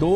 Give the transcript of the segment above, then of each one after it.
2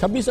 26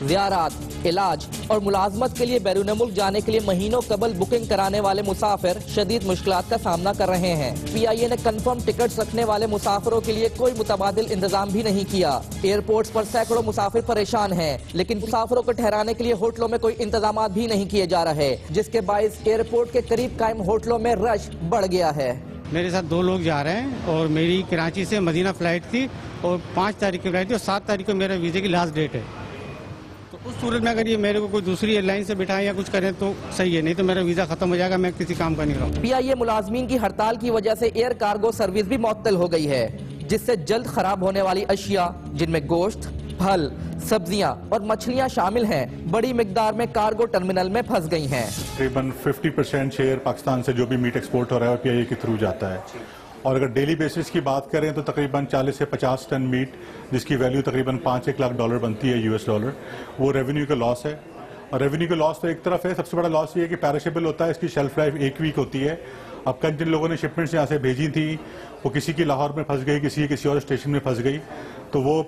زیارات، علاج اور ملازمت کے لیے بیرون ملک جانے کے لیے مہینوں قبل بکنگ کرانے والے مسافر شدید مشکلات کا سامنا کر رہے ہیں۔ پی آئی اے نے کنفرم ٹکٹس رکھنے والے مسافروں کے لیے کوئی متبادل انتظام بھی نہیں کیا۔ ایئرپورٹس پر سینکڑوں مسافر پریشان ہیں، لیکن مسافروں کو ٹھہرانے کے لیے ہوٹلوں میں کوئی انتظامات بھی نہیں کیے جا رہے، جس کے باعث ایئرپورٹ کے قریب قائم ہوٹلوں میں رش بڑھ گیا ہے۔ میرے ساتھ 2 لوگ جا رہے ہیں اور میری کراچی سے مدینہ فلائٹ تھی اور 5 تاریخ کی فلائٹ تھی اور 7 تاریخ کو میرا ویزے کی لاسٹ ڈیٹ ہے۔ تو اس صورت میں اگر یہ میرے کو کوئی دوسری ایئر لائن سے بٹھائیں یا کچھ کریں تو صحیح ہے، نہیں تو میرا ویزا ختم ہو جائے گا، میں کسی کام کا نہیں رہا۔ پی آئی اے ملازمین کی ہڑتال کی وجہ سے ایئر کارگو سروس بھی معطل ہو گئی ہے، جس سے جلد خراب ہونے والی اشیاء جن میں گوشت، پھل، سبزیاں اور مچھلیاں شامل ہیں بڑی مقدار میں کارگو ٹرمینل میں پھنس گئی ہیں۔ تقریباً 50% شیئر پاکستان سے جو بھی میٹ ایکسپورٹ ہو رہا ہے پی آئی اے کے تھرو جاتا ہے، اور اگر ڈیلی بیسس کی بات کریں تو تقریباً 40 سے 50 ٹن میٹ جس کی ویلیو تقریباً 5-1 لاکھ ڈالر بنتی ہے US ڈالر، وہ ریونیو کا لاس ہے۔ اور ریونیو کا لاس تو ایک طرف ہے، سب سے بڑا لاس یہ ہے کہ پیرشیبل ہوتا ہے، اس کی شیلف لائف 1 ویک ہوتی ہے۔ اب کل جن لوگوں نے شپمنٹس یہاں سے بھیجی تھی وہ کسی کی لاہور میں پھنس گئی، کسی اور اسٹیشن میں پھنس گئی، تو وہ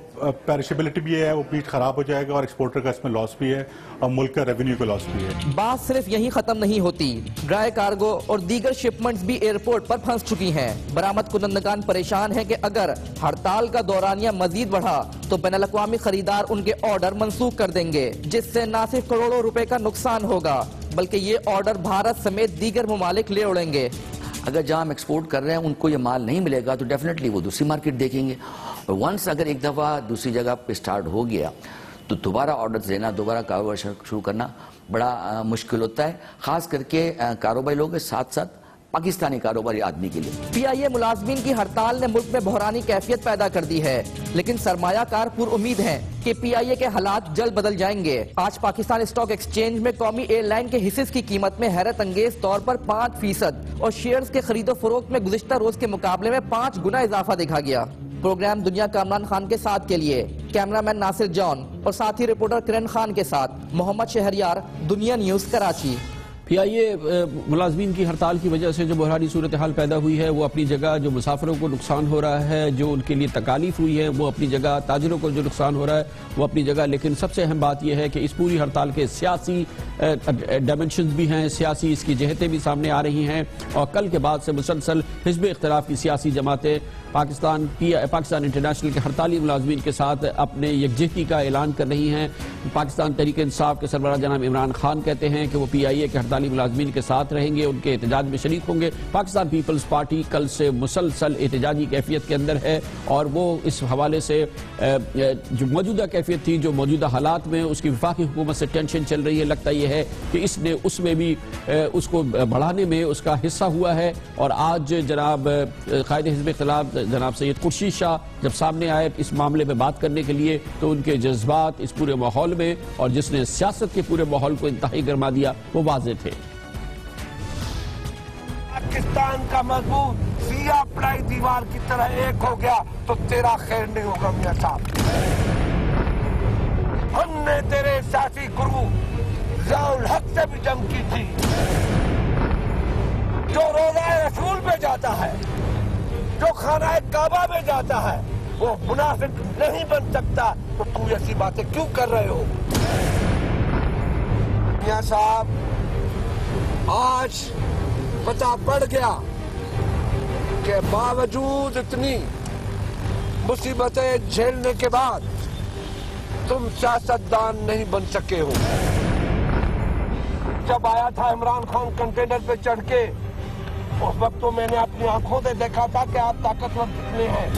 پیرشیبلٹی بھی ہے، وہ میٹ خراب ہو جائے گا اور ایکسپورٹر کا اس میں لاس بھی ہے اور ملک کا ریونیو کا لاس بھی ہے۔ بات صرف یہیں ختم نہیں ہوتی، ڈرائی کارگو اور دیگر شپمنٹس بھی ایئرپورٹ پر پھنس چکی ہیں۔ برآمد کنندگان پریشان ہیں کہ اگر ہڑتال کا دورانیہ مزید بڑھا تو بین الاقوامی خریدار ان کے آرڈر منسوخ کر دیں گے، جس سے نہ صرف کروڑوں روپے کا نقصان ہوگا بلکہ یہ آرڈر بھارت سمیت دیگر ممالک لے اڑیں گے۔ اگر جہاں ہم ایکسپورٹ کر رہے ہیں ان کو یہ مال نہیں ملے گا تو ڈیفینیٹلی وہ دوسری مارکیٹ دیکھیں گے، اور ونس اگر ایک دفعہ دوسری جگہ پہ سٹارٹ ہو گیا تو دوبارہ آرڈرز لینا، دوبارہ کاروبار شروع کرنا بڑا مشکل ہوتا ہے، خاص کر کے کاروباری لوگوں کے ساتھ ساتھ پاکستانی کاروباری آدمی کے لیے۔ پی آئی اے ملازمین کی ہڑتال نے ملک میں بحرانی کیفیت پیدا کر دی ہے، لیکن سرمایہ کار پر امید ہیں کہ پی آئی اے کے حالات جلد بدل جائیں گے۔ آج پاکستان اسٹاک ایکسچینج میں قومی ایئر لائن کے حصص کی قیمت میں حیرت انگیز طور پر 5% اور شیئرز کے خرید و فروخت میں گزشتہ روز کے مقابلے میں 5 گنا اضافہ دیکھا گیا۔ پروگرام دنیا کا عمران خان کے ساتھ کے لیے کیمرامین ناصر جان اور ساتھی رپورٹر کرن خان کے ساتھ محمد شہریار، دنیا نیوز، کراچی۔ پی آئی اے ملازمین کی ہڑتال کی وجہ سے جو بحرانی صورتحال پیدا ہوئی ہے وہ اپنی جگہ، جو مسافروں کو نقصان ہو رہا ہے، جو ان کے لیے تکالیف ہوئی ہے وہ اپنی جگہ، تاجروں کو جو نقصان ہو رہا ہے وہ اپنی جگہ، لیکن سب سے اہم بات یہ ہے کہ اس پوری ہڑتال کے سیاسی ڈائمنشنز بھی ہیں، سیاسی اس کی جہتیں بھی سامنے آ رہی ہیں، اور کل کے بعد سے مسلسل حزب اختلاف کی سیاسی جماعتیں پاکستان انٹرنیشنل کے ہڑتالی ملازمین کے ساتھ اپنے یکجہتی کا اعلان کر رہی ہیں۔ پاکستان تحریک انصاف کے سربراہ جناب عمران خان کہتے ہیں کہ وہ پی آئی اے کے ہڑتالی ملازمین کے ساتھ رہیں گے، ان کے احتجاج میں شریک ہوں گے۔ پاکستان پیپلز پارٹی کل سے مسلسل احتجاجی کیفیت کے اندر ہے، اور وہ اس حوالے سے جو موجودہ کیفیت تھی، جو موجودہ حالات میں اس کی وفاقی حکومت سے ٹینشن چل رہی ہے، لگتا یہ ہے کہ اس نے اس میں بھی اس کو بڑھانے میں اس کا حصہ ہوا ہے۔ اور آج جناب قائد حزب اختلاف جناب سید خورشید شاہ جب سامنے آئے اس معاملے میں بات کرنے کے لیے تو ان کے جذبات اس پورے ماحول میں، اور جس نے سیاست کے پورے ماحول کو انتہائی گرما دیا، وہ واضح تھے۔ پاکستان کا مضبوط سیاہ پلائی دیوار کی طرح ایک ہو گیا تو تیرا خیر نہیں ہوگا میاں صاحب۔ ہم نے تیرے سیاسی گرو ضیاء الحق سے بھی جنگ کی تھی، جو روضہ رسول پہ جاتا ہے، جو خانہ کعبہ میں جاتا ہے، وہ منافق نہیں بن سکتا، تو تم ایسی باتیں کیوں کر رہے ہو؟ میاں صاحب آج پتہ پڑ گیا کہ باوجود اتنی مصیبتیں جھیلنے کے بعد تم سیاستدان نہیں بن سکے ہو۔ جب آیا تھا عمران خان کنٹینر پہ چڑھ کے، اس وقت تو میں نے اپنی آنکھوں سے دیکھا تھا کہ آپ طاقتور کتنے ہیں۔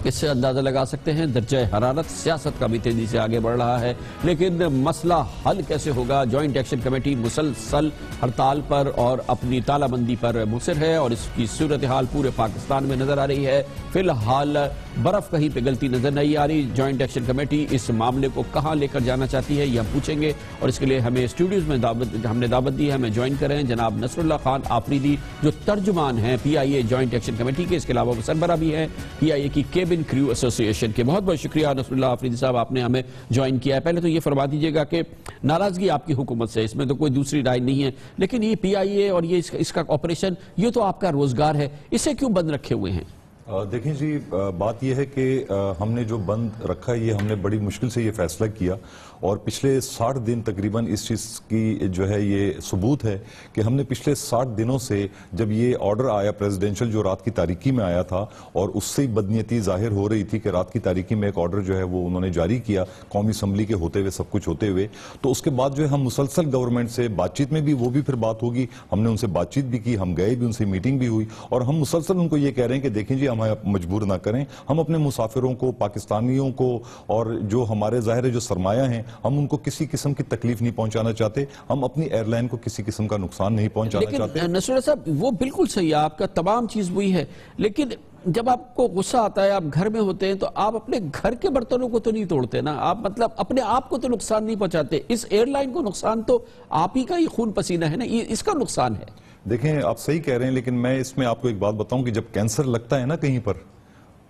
اس سے اندازہ لگا سکتے ہیں درجہ حرارت سیاست کا بھی تیزی سے آگے بڑھ رہا ہے، لیکن مسئلہ حل کیسے ہوگا؟ جوائنٹ ایکشن کمیٹی مسلسل ہڑتال پر اور اپنی تالہ بندی پر مصر ہے، اور اس کی صورتحال پورے پاکستان میں نظر آ رہی ہے۔ فی الحال برف کہیں پہ گلتی نظر نہیں آ رہی۔ جوائنٹ ایکشن کمیٹی اس معاملے کو کہاں لے کر جانا چاہتی ہے یہ ہم پوچھیں گے، اور اس کے لیے ہمیں اسٹوڈیوز میں ہم نے دعوت دی ہے، ہمیں جوائن کریں جناب نصر اللہ خان آفریدی، جو ترجمان ہیں پی آئی اے جوائنٹ ایکشن کمیٹی کے، اس کے علاوہ وہ سربراہ بھی ہیں پی آئی اے کی کیبن کریو ایسوسی ایشن کے۔ بہت بہت شکریہ نصر اللہ آفریدی صاحب، آپ نے ہمیں جوائن کیا ہے۔ پہلے تو یہ فرما دیجئے گا کہ ناراضگی آپ کی حکومت سے، اس میں تو کوئی دوسری رائے نہیں ہے، لیکن یہ پی آئی اے اور یہ اس کا آپریشن، یہ تو آپ کا روزگار ہے، اسے کیوں بند رکھے ہوئے ہیں؟ دیکھیں جی، بات یہ ہے کہ ہم نے جو بند رکھا ہے یہ ہم نے بڑی مشکل سے یہ فیصلہ کیا، اور پچھلے 60 دن تقریباً اس چیز کی جو ہے یہ ثبوت ہے کہ ہم نے پچھلے 60 دنوں سے جب یہ آرڈر آیا پریزیڈنشل جو رات کی تاریکی میں آیا تھا، اور اس سے بدنیتی ظاہر ہو رہی تھی کہ رات کی تاریکی میں ایک آرڈر جو ہے وہ انہوں نے جاری کیا قومی اسمبلی کے ہوتے ہوئے، سب کچھ ہوتے ہوئے، تو اس کے بعد جو ہے ہم مسلسل گورنمنٹ سے بات چیت میں بھی، وہ بھی پھر بات ہوگی، ہم نے ان سے بات چیت بھی کی، ہم گئے بھی، ان سے میٹنگ بھی ہوئی، اور ہم مسلسل ان کو یہ کہہ رہے ہیں کہ دیکھیں جی ہمیں مجبور نہ کریں، ہم اپنے مسافروں کو، پاکستانیوں کو، اور جو ہمارے ظاہر ہے جو سرمایہ ہیں، ہم ان کو کسی قسم کی تکلیف نہیں پہنچانا چاہتے، ہم اپنی ایئر لائن کو کسی قسم کا نقصان نہیں پہنچانا چاہتے۔ لیکن نصر صاحب وہ بالکل صحیح ہے، آپ کا تمام چیز وہی ہے، لیکن جب آپ کو غصہ آتا ہے، آپ گھر میں ہوتے ہیں، تو آپ اپنے گھر کے برتنوں کو تو نہیں توڑتے نا، آپ مطلب اپنے آپ کو تو نقصان نہیں پہنچاتے، اس ایئر لائن کو نقصان تو آپ ہی کا ہی خون پسینہ ہے نا، اس کا نقصان ہے۔ دیکھیں آپ صحیح کہہ رہے ہیں، لیکن میں اس میں آپ کو ایک بات بتاؤں کہ جب کینسر لگتا ہے نا کہیں پر،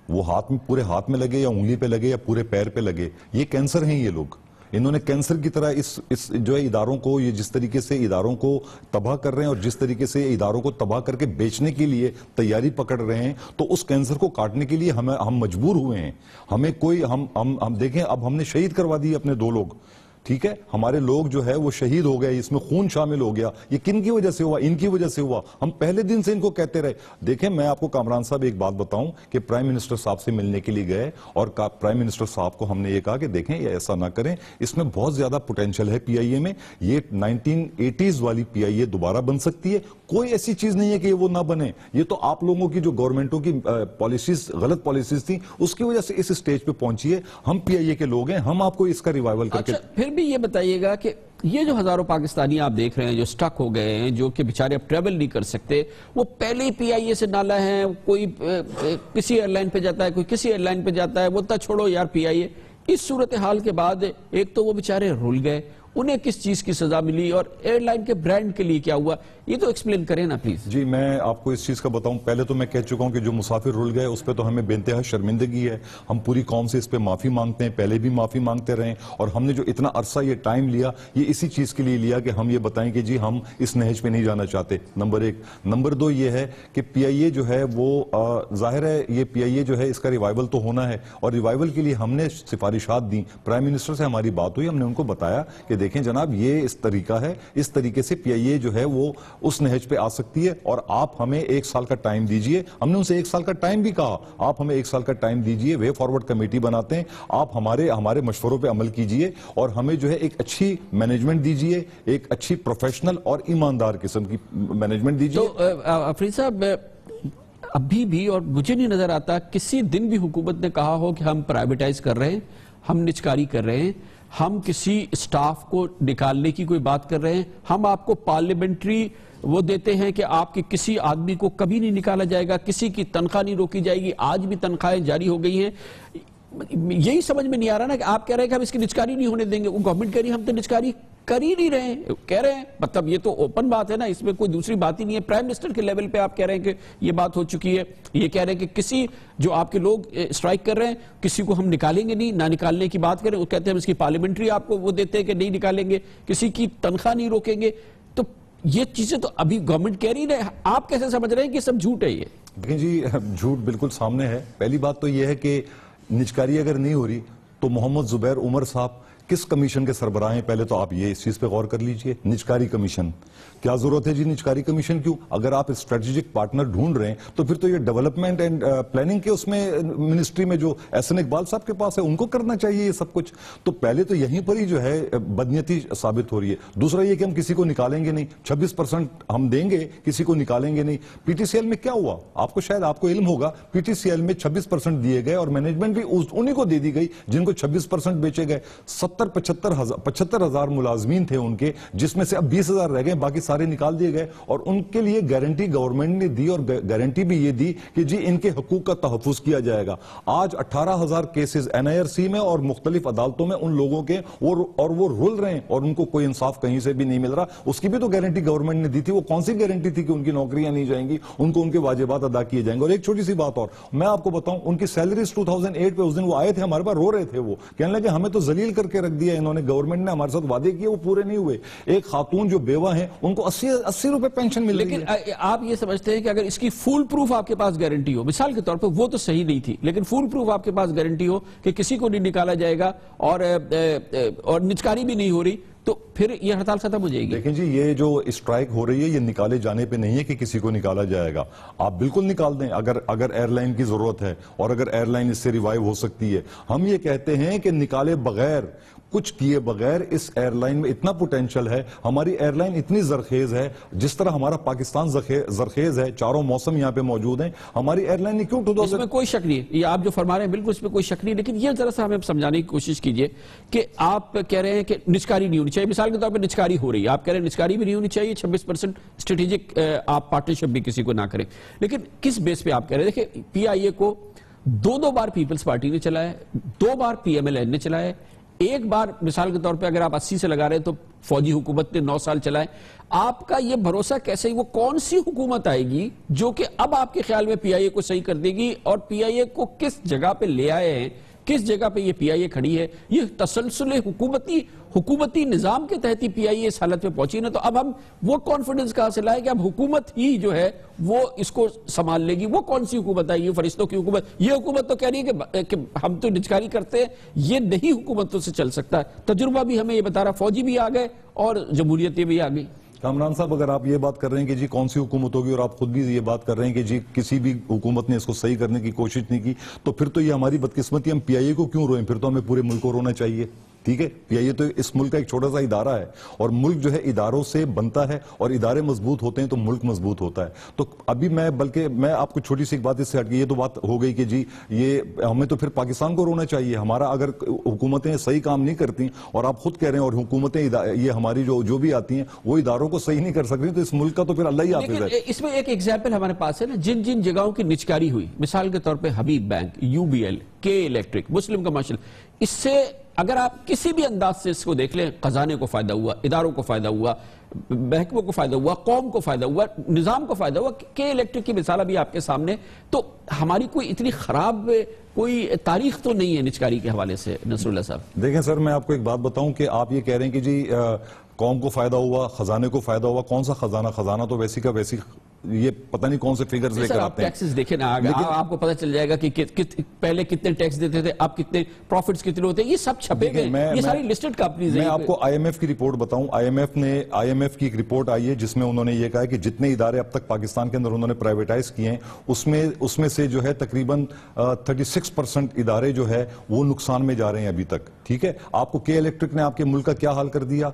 وہ ہاتھ میں، پورے ہاتھ میں لگے یا انگلی پہ لگے یا پورے پیر پہ لگے، یہ کینسر ہیں یہ لوگ، انہوں نے کینسر کی طرح اس جو ہے اداروں کو، یہ جس طریقے سے اداروں کو تباہ کر رہے ہیں اور جس طریقے سے اداروں کو تباہ کر کے بیچنے کے لیے تیاری پکڑ رہے ہیں، تو اس کینسر کو کاٹنے کے لیے ہم مجبور ہوئے ہیں۔ ہمیں کوئی ہم دیکھیں، اب ہم نے شہید کروا دیے اپنے 2 لوگ، ٹھیک ہے، ہمارے لوگ جو ہے وہ شہید ہو گئے، اس میں خون شامل ہو گیا، یہ کن کی وجہ سے ہوا؟ ان کی وجہ سے ہوا۔ ہم پہلے دن سے ان کو کہتے رہے۔ دیکھیں میں آپ کو کامران صاحب ایک بات بتاؤں کہ پرائم منسٹر صاحب سے ملنے کے لیے گئے، اور پرائم منسٹر صاحب کو ہم نے یہ کہا کہ دیکھیں یہ ایسا نہ کریں، اس میں بہت زیادہ پوٹینشل ہے پی آئی اے میں، یہ 1980s والی پی آئی اے دوبارہ بن سکتی ہے، کوئی ایسی چیز نہیں ہے کہ وہ نہ بنے، یہ تو آپ لوگوں کی جو گورنمنٹوں کی پالیسیز، غلط پالیسیز تھیں، اس کی وجہ سے اس سٹیج پہ پہنچی ہے۔ ہم پی آئی اے کے لوگ ہیں، ہم آپ کو اس کا ریوائول کر کے۔ پھر بھی یہ بتائیے گا کہ یہ جو ہزاروں پاکستانی آپ دیکھ رہے ہیں جو سٹک ہو گئے ہیں، جو کہ بیچارے اب ٹریول نہیں کر سکتے، وہ پہلے ہی پی آئی اے سے نالا ہیں، کوئی کسی ایئر لائن پہ جاتا ہے، کوئی کسی ایئر لائن پہ جاتا ہے، بولتا چھوڑو یار پی آئی اے۔ اس صورتحال کے بعد ایک تو وہ بیچارے رول گئے، انہیں کس چیز کی سزا ملی، اور ایئر لائن کے برانڈ کے لیے کیا ہوا، یہ تو ایکسپلین کریں نا پلیز۔ جی میں آپ کو اس چیز کا بتاؤں، پہلے تو میں کہہ چکا ہوں کہ جو مسافر رول گئے اس پہ تو ہمیں بے انتہا شرمندگی ہے، ہم پوری قوم سے اس پہ معافی مانگتے ہیں، پہلے بھی معافی مانگتے رہے، اور ہم نے جو اتنا عرصہ یہ ٹائم لیا، یہ اسی چیز کے لیے لیا کہ ہم یہ بتائیں کہ جی ہم اس نہج پہ نہیں جانا چاہتے، نمبر 1۔ نمبر 2 یہ ہے کہ پی آئی اے جو ہے وہ ظاہر ہے یہ پی آئی اے جو ہے اس کا ریوائول تو ہونا ہے، اور ریوائول کے لیے ہم نے سفارشات دیں، پرائم منسٹر سے ہماری بات ہوئی، ہم نے ان کو بتایا کہ دیکھیں جناب یہ اس طریقہ ہے، اس طریقے سے پی آئی اے جو ہے وہ اس نہج پہ آ سکتی ہے، اور آپ ہمیں 1 سال کا ٹائم دیجئے۔ ہم نے ان سے 1 سال کا ٹائم بھی کہا، آپ ہمیں 1 سال کا ٹائم دیجئے، وے فارورڈ کمیٹی بناتے ہیں، آپ ہمارے مشوروں پہ عمل کیجئے، اور ہمیں جو ہے ایک اچھی مینجمنٹ دیجئے، ایک اچھی پروفیشنل اور ایماندار قسم کی مینجمنٹ دیجئے۔ تو افریدی صاحب ابھی بھی، اور مجھے نہیں نظر آتا کسی دن بھی حکومت نے کہا ہو کہ ہم پرائیویٹائز کر رہے ہیں، ہم نجکاری کر رہے ہیں، ہم کسی اسٹاف کو نکالنے کی کوئی بات کر رہے ہیں، ہم آپ کو پارلیمنٹری وہ دیتے ہیں کہ آپ کے کسی آدمی کو کبھی نہیں نکالا جائے گا، کسی کی تنخواہ نہیں روکی جائے گی، آج بھی تنخواہیں جاری ہو گئی ہیں۔ یہی سمجھ میں نہیں آ رہا نا کہ آپ کہہ رہے ہیں کہ ہم اس کی نجکاری نہیں ہونے دیں گے، وہ گورنمنٹ کہہ رہی ہے ہم تو نجکاری کر ہی نہیں رہے ہیں، کہہ رہے ہیں، مطلب یہ تو اوپن بات ہے نا، اس میں کوئی دوسری بات ہی نہیں ہے۔ پرائم منسٹر کے لیول پہ آپ کہہ رہے ہیں کہ یہ بات ہو چکی ہے، یہ کہہ رہے ہیں کہ کسی جو آپ کے لوگ اسٹرائک کر رہے ہیں کسی کو ہم نکالیں گے نہیں، نہ نکالنے کی بات کریں، وہ کہتے ہیں ہم اس کی پارلیمنٹری آپ کو وہ دیتے ہیں کہ نہیں نکالیں گے، کسی کی تنخواہ نہیں روکیں گے، تو یہ چیزیں تو ابھی گورنمنٹ کہہ رہی ہے، آپ کیسے سمجھ رہے ہیں کہ سب جھوٹ ہے یہ؟ دیکھیں جی جھوٹ بالکل سامنے ہے۔ پہلی بات تو یہ ہے کہ نجکاری اگر نہیں ہو رہی تو محمد زبیر عمر صاحب کس کمیشن کے سربراہ ہیں؟ پہلے تو آپ یہ اس چیز پہ غور کر لیجئے، نجکاری کمیشن کیا ضرورت ہے جی؟ نجکاری کمیشن کیوں؟ اگر آپ اسٹریٹجک پارٹنر ڈھونڈ رہے ہیں تو پھر تو یہ ڈیولپمنٹ اینڈ پلاننگ کے اس میں منسٹری میں جو احسن اقبال صاحب کے پاس ہے ان کو کرنا چاہیے یہ سب کچھ، تو پہلے تو یہیں پر ہی جو ہے بدنیتی ثابت ہو رہی ہے۔ دوسرا یہ کہ ہم کسی کو نکالیں گے نہیں، 26% ہم دیں گے، کسی کو نکالیں گے نہیں۔ پی ٹی سی ایل میں کیا ہوا؟ آپ کو شاید آپ کو علم ہوگا، پی ٹی سی ایل میں 26% دیے گئے اور مینجمنٹ بھی انہی کو دے دی گئی جن کو 26% بیچے گئے۔ 75,000 ملازمین تھے ان کے، جس میں سے اب 20,000 رہ گئے، باقی سارے نکال دیے گئے، اور ان کے لیے گارنٹی گورنمنٹ نے دی، اور گارنٹی بھی یہ دی کہ جی ان کے حقوق کا تحفظ کیا جائے گا۔ آج 18,000 cases N I R C میں اور مختلف عدالتوں میں ان لوگوں کے، اور وہ رول رہے ہیں اور ان کو کوئی انصاف کہیں سے بھی نہیں مل رہا، اس کی بھی تو گارنٹی گورنمنٹ نے دی تھی۔ وہ کون سی گارنٹی تھی کہ ان کی نوکریاں نہیں جائیں گی، ان کو ان کے واجبات ادا کیے جائیں گے؟ اور ایک چھوٹی سی بات اور میں آپ کو بتاؤں، ان کی سیلریز 2008 پہ اس دن وہ آئے تھے ہمارے پاس، رو رہے تھے، وہ کہنے لگے ہمیں تو ذلیل کر کے رکھ دیا انہوں نے. گورنمنٹ نے ہمارے ساتھ وعدے کیے وہ پورے نہیں ہوئے. ایک خاتون جو بیوہ ہیں ان کو 80 روپے پینشن مل رہی ہے. لیکن آپ یہ سمجھتے ہیں کہ اگر اس کی فول پروف آپ کے پاس گارنٹی ہو, مثال کے طور پہ وہ تو صحیح نہیں تھی, لیکن فول پروف آپ کے پاس گارنٹی ہو کہ کسی کو نہیں نکالا جائے گا اور نچکاری بھی نہیں ہو رہی, تو پھر یہ ہڑتال ختم ہو جائے گی؟ دیکھیں جی, یہ جو اسٹرائک ہو رہی ہے یہ نکالے جانے پہ نہیں ہے کہ کسی کو نکالا جائے گا. آپ بالکل نکال دیں اگر ایئر لائن کی ضرورت ہے اور اگر ایئر لائن اس سے ریوائیو ہو سکتی ہے. ہم یہ کہتے ہیں کہ نکالے بغیر, کچھ کیے بغیر اس ایئر لائن میں اتنا پوٹینشل ہے, ہماری ایئر لائن اتنی زرخیز ہے, جس طرح ہمارا پاکستان زرخیز ہے, چاروں موسم یہاں پہ موجود ہیں, ہماری ایئر لائن نے کیوں ٹوٹا؟ اس میں کوئی شک نہیں ہے, یہ آپ جو فرما رہے ہیں بالکل اس میں کوئی شک نہیں, لیکن یہ ذرا سا ہمیں سمجھانے کی کوشش کیجئے کہ آپ کہہ رہے ہیں کہ نچکاری نہیں ہونی چاہیے. مثال کے طور پہ نچکاری ہو رہی ہے, آپ کہہ رہے ہیں نچکاری بھی نہیں ہونی چاہیے, 26% اسٹریٹجک آپ پارٹنرشپ بھی کسی کو نہ کریں, لیکن کس بیس پہ آپ کہہ رہے ہیں؟ دیکھیں, پی آئی اے کو 2 بار پیپلز پارٹی نے چلایا, 2 بار پی ایم ایل این نے چلایا, 1 بار مثال کے طور پہ اگر آپ 80 سے لگا رہے ہیں تو فوجی حکومت نے 9 سال چلائے. آپ کا یہ بھروسہ کیسے, وہ کون سی حکومت آئے گی جو کہ اب آپ کے خیال میں پی آئی اے کو صحیح کر دے گی, اور پی آئی اے کو کس جگہ پہ لے آئے ہیں, کس جگہ پہ یہ پی آئی اے کھڑی ہے؟ یہ تسلسل حکومتی نظام کے تحت ہی پی آئی اے اس حالت پہ پہنچی نا, تو اب ہم وہ کانفیڈنس کہاں سے لائے کہ اب حکومت ہی جو ہے وہ اس کو سنبھال لے گی؟ وہ کون سی حکومت ہے؟ یہ فرشتوں کی حکومت, یہ حکومت تو کہہ رہی ہے کہ ہم تو نچکاری کرتے ہیں, یہ نہیں حکومتوں سے چل سکتا ہے. تجربہ بھی ہمیں یہ بتا رہا, فوجی بھی آ گئے اور جمہوریتیں بھی آ گئی. کامران صاحب, اگر آپ یہ بات کر رہے ہیں کہ جی کون سی حکومت ہوگی, اور آپ خود بھی یہ بات کر رہے ہیں کہ جی کسی بھی حکومت نے اس کو صحیح کرنے کی کوشش نہیں کی, تو پھر تو یہ ہماری بدقسمتی, ہم پی آئی اے کو کیوں روئیں؟ پھر تو ہمیں پورے ملک کو رونا چاہیے. ٹھیک ہے, پی آئی اے تو اس ملک کا ایک چھوٹا سا ادارہ ہے, اور ملک جو ہے اداروں سے بنتا ہے, اور ادارے مضبوط ہوتے ہیں تو ملک مضبوط ہوتا ہے. تو ابھی میں آپ کو چھوٹی سی ایک بات اس سے ہٹ گئی, یہ تو بات ہو گئی کہ جی یہ ہمیں تو پھر پاکستان کو رونا چاہیے. ہمارا اگر حکومتیں صحیح کام نہیں کرتی, اور آپ خود کہہ رہے ہیں, اور حکومتیں یہ ہماری جو بھی آتی ہیں وہ اداروں کو صحیح نہیں کر سکتی, تو اس ملک کا تو پھر اللہ ہی حافظ ہے. اس میں ایک ایگزامپل ہمارے پاس ہے نا, جن جگہوں کی نچکاری ہوئی, مثال کے طور پہ حبیب بینک, یو بی ایل, کے الیکٹرک, مسلم کمرشل, اس سے اگر آپ کسی بھی انداز سے اس کو دیکھ لیں, خزانے کو فائدہ ہوا, اداروں کو فائدہ ہوا, محکموں کو فائدہ ہوا, قوم کو فائدہ ہوا, نظام کو فائدہ ہوا. کہ الیکٹرک کی مثال ابھی آپ کے سامنے, تو ہماری کوئی اتنی خراب کوئی تاریخ تو نہیں ہے نچکاری کے حوالے سے. نصر اللہ صاحب دیکھیں سر, میں آپ کو ایک بات بتاؤں کہ آپ یہ کہہ رہے ہیں کہ جی قوم کو فائدہ ہوا, خزانے کو فائدہ ہوا. کون سا خزانہ تو ویسی کا ویسی, یہ پتہ نہیں کون سے فیگرز لے کر آتے ہیں. آپ ٹیکسز دیکھیں نا, آپ کو پتہ چل جائے گا کہ پہلے کتنے ٹیکس دیتے تھے, اب کتنے پروفٹس کتنے ہوتے ہیں, یہ سب چھپے گئے, یہ ساری لسٹڈ کمپنیز ہیں. میں آپ کو آئی ایم ایف کی رپورٹ بتاؤں, آئی ایم ایف کی ایک رپورٹ آئی ہے جس میں انہوں نے یہ کہا کہ جتنے ادارے اب تک پاکستان کے اندر انہوں نے پرائیویٹائز کیے ہیں, اس میں سے جو ہے تقریباً 36% ادارے جو ہے وہ نقصان میں جا رہے ہیں ابھی تک. ٹھیک ہے, آپ کو کے الیکٹرک نے آپ کے ملک کا کیا حال کر دیا,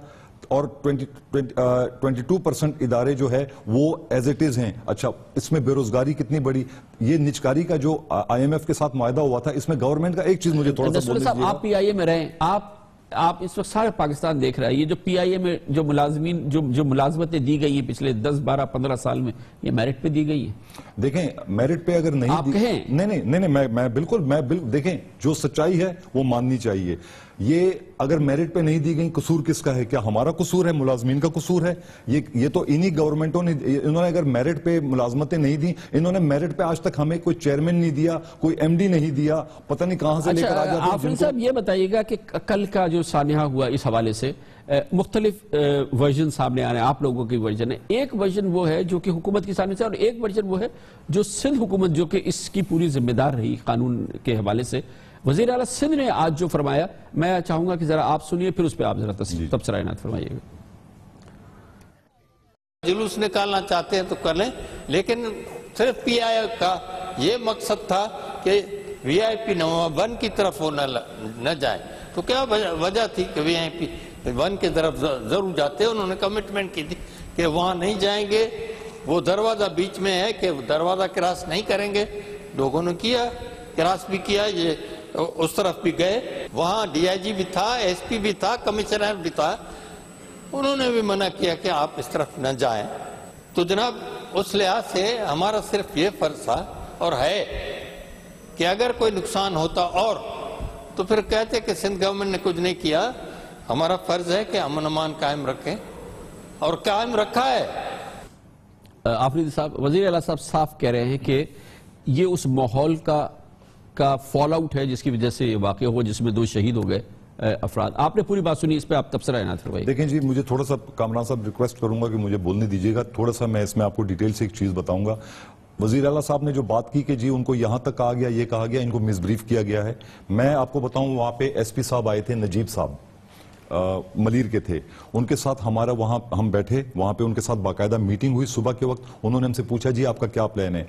اور 22% ادارے جو ہے وہ ایز اٹ از ہیں. اچھا, اس میں بے روزگاری کتنی بڑی, یہ نچکاری کا جو آئی ایم ایف کے ساتھ معاہدہ ہوا تھا, اس میں گورنمنٹ کا ایک چیز مجھے تھوڑا سا بول دیجیے. آپ پی آئی اے میں رہیں, آپ اس وقت سارے پاکستان دیکھ رہا ہے, یہ جو پی آئی اے میں جو ملازمین جو ملازمتیں دی گئی ہیں پچھلے 10, 12, 15 سال میں, یہ میرٹ پہ دی گئی ہیں. دیکھیں میرٹ پہ اگر نہیں, میں بالکل دیکھیں جو سچائی ہے وہ ماننی چاہیے. یہ اگر میرٹ پہ نہیں دی گئی, قصور کس کا ہے؟ کیا ہمارا قصور ہے, ملازمین کا قصور ہے؟ یہ تو انہی گورنمنٹوں نے, انہوں نے اگر میرٹ پہ ملازمتیں نہیں دی, انہوں نے میرٹ پہ آج تک ہمیں کوئی چیئرمین نہیں دیا, کوئی ایم ڈی نہیں دیا, پتہ نہیں کہاں سے لے کر آ جاتے ہیں. آفرین صاحب یہ بتائیے گا کہ کل کا جو سانحہ ہوا اس حوالے سے, مختلف ورژن سامنے آ رہے ہیں, آپ لوگوں کی ورژن ہے. ایک ورژن وہ ہے جو کہ حکومت کی سامنے سے, اور ایک ورژن وہ ہے جو سندھ حکومت جو کہ اس کی پوری ذمہ دار رہی قانون کے حوالے سے. وزیر اعلیٰ سندھ نے آج جو فرمایا, میں چاہوں گا کہ ذرا آپ سنیے, پھر اس پہ آپ ذرا تبصرہ عنایت فرمائیے گا. جلوس نکالنا چاہتے ہیں تو کر لیں, لیکن صرف پی آئی اے کا یہ مقصد تھا کہ وی آئی پی نمبر 1 کی طرف وہ نہ جائے. تو کیا وجہ تھی کہ وی آئی پی 1 کی طرف ضرور جاتے؟ انہوں نے کمٹمنٹ کی تھی کہ وہاں نہیں جائیں گے, وہ دروازہ بیچ میں ہے کہ دروازہ کراس نہیں کریں گے. لوگوں نے کیا, کراس بھی کیا, یہ اس طرف بھی گئے, وہاں ڈی آئی جی بھی تھا, ایس پی بھی تھا, کمشنر بھی تھا, انہوں نے بھی منع کیا کہ آپ اس طرف نہ جائیں. تو جناب اس لحاظ سے ہمارا صرف یہ فرض تھا اور ہے کہ اگر کوئی نقصان ہوتا اور تو پھر کہتے کہ سندھ گورنمنٹ نے کچھ نہیں کیا. ہمارا فرض ہے کہ امن امان قائم رکھیں, اور قائم رکھا ہے. آفرین صاحب, وزیر اعلیٰ صاحب صاف کہہ رہے ہیں کہ یہ اس ماحول کا فال آؤٹ ہے جس کی وجہ سے یہ واقعہ ہوا, جس میں 2 شہید ہو گئے, افراد. آپ نے پوری بات سنی, اس پہ آپ تبصرہ عنایت فرمائیے. دیکھیں جی, مجھے تھوڑا سا کامران صاحب ریکویسٹ کروں گا کہ مجھے بولنے دیجیے گا. تھوڑا سا میں اس میں آپ کو ڈیٹیل سے ایک چیز بتاؤں گا. وزیر اعلیٰ صاحب نے جو بات کی کہ جی ان کو یہاں تک کہا گیا, یہ کہا گیا, ان کو مس بریف کیا گیا ہے. میں آپ کو بتاؤں, وہاں پہ ایس پی صاحب آئے تھے, نجیب صاحب ملیر کے تھے, ان کے ساتھ ہمارا وہاں ہم بیٹھے, وہاں پہ ان کے ساتھ باقاعدہ میٹنگ ہوئی صبح کے وقت. انہوں نے ہم سے پوچھا جی آپ کا کیا پلان ہے.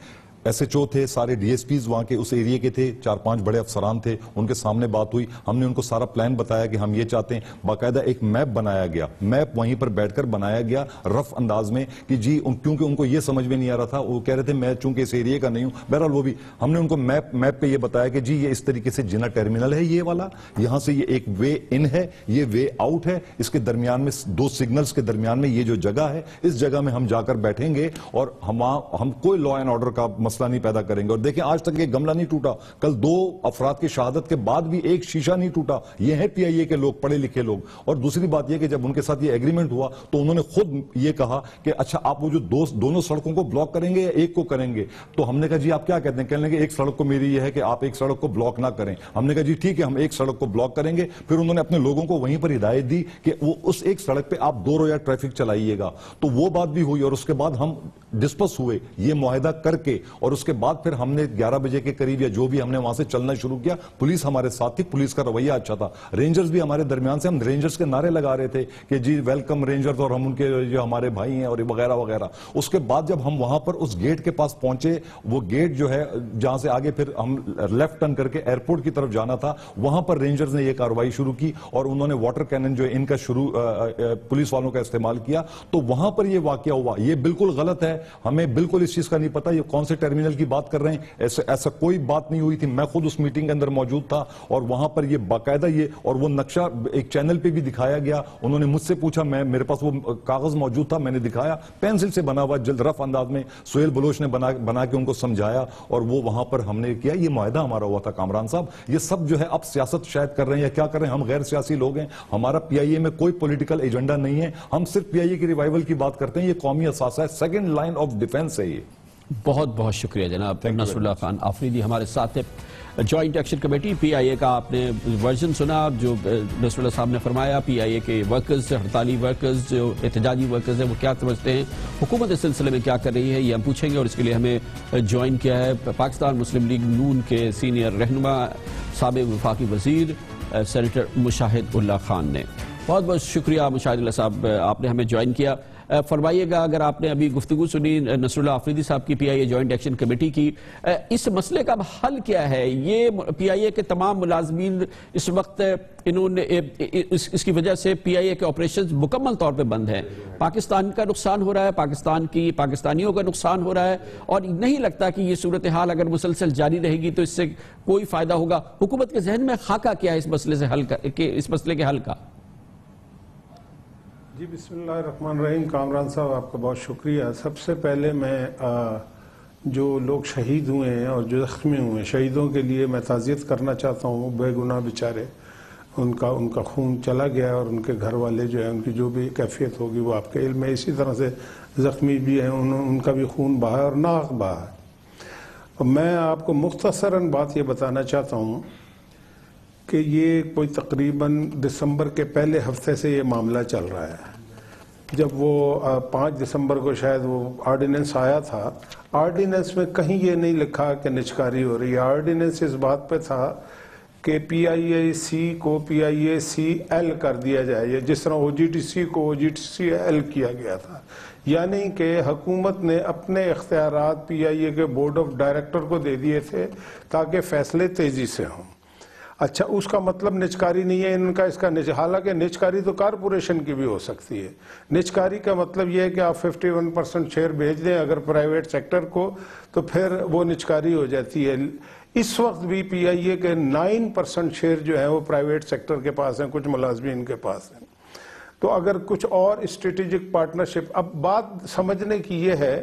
ایس ایچ او تھے, سارے ڈی ایس پیز وہاں کے اس ایریے کے تھے, 4-5 بڑے افسران تھے, ان کے سامنے بات ہوئی. ہم نے ان کو سارا پلان بتایا کہ ہم یہ چاہتے ہیں. باقاعدہ ایک میپ بنایا گیا, میپ وہیں پر بیٹھ کر بنایا گیا رف انداز میں کہ جی کیونکہ ان کو یہ سمجھ میں نہیں آ رہا تھا, وہ کہہ رہے تھے میں چونکہ اس ایریے کا نہیں ہوں. بہرحال وہ بھی ہم نے ان کو میپ پہ یہ بتایا کہ جی یہ اس طریقے سے جنا ٹرمینل ہے, یہ والا یہاں سے یہ ایک وے ان ہے, یہ وے آؤٹ ہے, اس کے درمیان میں 2 سگنلز کے درمیان میں یہ جو جگہ ہے, اس جگہ میں ہم جا کر بیٹھیں گے اور ہم کوئی لا اینڈ آرڈر کا مسئلہ نہیں پیدا کریں گے. اور دیکھیں آج تک یہ گملہ نہیں ٹوٹا, کل 2 افراد کی شہادت کے بعد بھی ایک شیشہ نہیں ٹوٹا. یہ ہے پی آئی اے کے لوگ, پڑھے لکھے لوگ. اور دوسری بات یہ کہ جب ان کے ساتھ یہ ایگریمنٹ ہوا تو انہوں نے خود یہ کہا کہ اچھا آپ وہ جو دونوں سڑکوں کو بلاک کریں گے یا ایک کو کریں گے. تو ہم نے کہا جی آپ کیا کہتے ہیں, کہنے لگے ایک سڑک کو میری یہ ہے کہ آپ ایک سڑک کو بلاک نہ کریں. ہم نے کہا جی ٹھیک ہے ہم ایک سڑک کو بلاک کریں گے. پھر انہوں نے اپنے لوگوں کو وہیں پر ہدایت دی کہ وہ اس ایک سڑک پہ آپ 2 رویہ ٹریفک چلائیے گا. تو وہ بات بھی ہوئی اور اس کے بعد ہم ڈسپس ہوئے یہ معاہدہ کر کے, اور اس کے بعد پھر ہم نے 11 بجے کے قریب یا جو بھی ہم نے وہاں سے چلنا شروع کیا. پولیس ہمارے ساتھ تھی, پولیس کا رویہ اچھا تھا, رینجرز بھی ہمارے درمیان سے, ہم رینجرز کے نعرے لگا رہے تھے کہ جی ویلکم رینجرز, اور ہم ان کے جو ہمارے بھائی ہیں اور وغیرہ وغیرہ. اس کے بعد جب ہم وہاں پر اس گیٹ کے پاس پہنچے, وہ گیٹ جو ہے جہاں سے آگے پھر ہم لیفٹ ٹرن کر کے ایئرپورٹ کی طرف جانا تھا, وہاں پر رینجرز نے یہ کارروائی شروع کی اور انہوں نے واٹر کینن جو ان کا شروع پولیس والوں کا استعمال کیا. تو وہاں پر یہ واقعہ ہوا. یہ بالکل غلط ہے, ہمیں بالکل اس چیز کا نہیں پتا یہ کون سے ٹرمینل کی بات کر رہے ہیں. ایسا کوئی بات نہیں ہوئی تھی. میں خود اس میٹنگ کے اندر موجود تھا اور وہاں پر یہ باقاعدہ یہ, اور وہ نقشہ ایک چینل پہ بھی دکھایا گیا. انہوں نے مجھ سے پوچھا, میرے پاس وہ کاغذ موجود تھا, میں نے دکھایا, پینسل سے بنا ہوا جلد رف انداز میں سہیل بلوچ نے بنا کے ان کو سمجھایا, اور وہ وہاں پر ہم نے کیا. یہ معاہدہ ہمارا ہوا تھا کامران صاحب. یہ سب جو ہے اب سیاست شاید کر رہے ہیں یا کیا کر رہے ہیں, ہم غیر سیاسی لوگ ہیں. ہمارا پی آئی اے میں کوئی پولیٹیکل ایجنڈا نہیں ہے. ہم صرف پی آئی اے کی ریوائیول کی بات کرتے ہیں. یہ قومی اثاثہ ہے, سیکنڈ لائن آف ڈیفنس ہے. یہ بہت بہت شکریہ جناب نصر اللہ خان آفریدی ہمارے ساتھ ہے. جوائنٹ ایکشن کمیٹی پی آئی اے کا آپ نے ورژن سنا جو نصر اللہ صاحب نے فرمایا. پی آئی اے کے ورکرز, ہڑتالی ورکرز, جو احتجاجی ورکرز ہیں, وہ کیا سمجھتے ہیں, حکومت اس سلسلے میں کیا کر رہی ہے, یہ ہم پوچھیں گے. اور اس کے لیے ہمیں جوائن کیا ہے پاکستان مسلم لیگ نون کے سینئر رہنما سابق وفاقی وزیر سینیٹر مشاہد اللہ خان نے. بہت بہت شکریہ مشاہد اللہ صاحب, آپ نے ہمیں جوائن کیا. فرمائیے گا, اگر آپ نے ابھی گفتگو سنی نصر اللہ آفریدی صاحب کی پی آئی اے جوائنٹ ایکشن کمیٹی کی, اس مسئلے کا حل کیا ہے؟ یہ پی آئی اے کے تمام ملازمین اس وقت انہوں نے اس کی وجہ سے پی آئی اے کے آپریشنز مکمل طور پہ بند ہیں. پاکستان کا نقصان ہو رہا ہے, پاکستانیوں کا نقصان ہو رہا ہے, اور نہیں لگتا کہ یہ صورتحال اگر مسلسل جاری رہے گی تو اس سے کوئی فائدہ ہوگا. حکومت کے ذہن میں خاکہ کیا ہے اس مسئلے کے حل کا؟ جی بسم اللہ الرحمن الرحیم. کامران صاحب آپ کا بہت شکریہ. سب سے پہلے میں جو لوگ شہید ہوئے ہیں اور جو زخمی ہوئے ہیں, شہیدوں کے لیے میں تعزیت کرنا چاہتا ہوں. بے گناہ بیچارے, ان کا خون چلا گیا, اور ان کے گھر والے جو ہیں ان کی جو بھی کیفیت ہوگی وہ آپ کے علم ہے. اسی طرح سے زخمی بھی ہیں, ان کا بھی خون بہا ہے اور ناحق بہا ہے. میں آپ کو مختصراً بات یہ بتانا چاہتا ہوں کہ یہ کوئی تقریباً دسمبر کے پہلے ہفتے سے یہ معاملہ چل رہا ہے. جب وہ 5 دسمبر کو شاید وہ آرڈیننس آیا تھا, آرڈیننس میں کہیں یہ نہیں لکھا کہ نچکاری ہو رہی ہے. آرڈیننس اس بات پہ تھا کہ پی آئی اے سی کو پی آئی اے سی ایل کر دیا جائے, جس طرح او جی ٹی سی کو او جی ٹی سی ایل کیا گیا تھا. یعنی کہ حکومت نے اپنے اختیارات پی آئی اے کے بورڈ آف ڈائریکٹر کو دے دیے تھے تاکہ فیصلے تیزی سے ہوں. اچھا, اس کا مطلب نچکاری نہیں ہے ان کا, حالانکہ نچکاری تو کارپوریشن کی بھی ہو سکتی ہے. نچکاری کا مطلب یہ ہے کہ آپ 51% شیئر بھیج دیں اگر پرائیویٹ سیکٹر کو, تو پھر وہ نچکاری ہو جاتی ہے. اس وقت بھی پی آئی اے کے 9% شیئر جو ہیں وہ پرائیویٹ سیکٹر کے پاس ہیں, کچھ ملازمین کے پاس ہیں. تو اگر کچھ اور اسٹریٹجک پارٹنرشپ, اب بات سمجھنے کی یہ ہے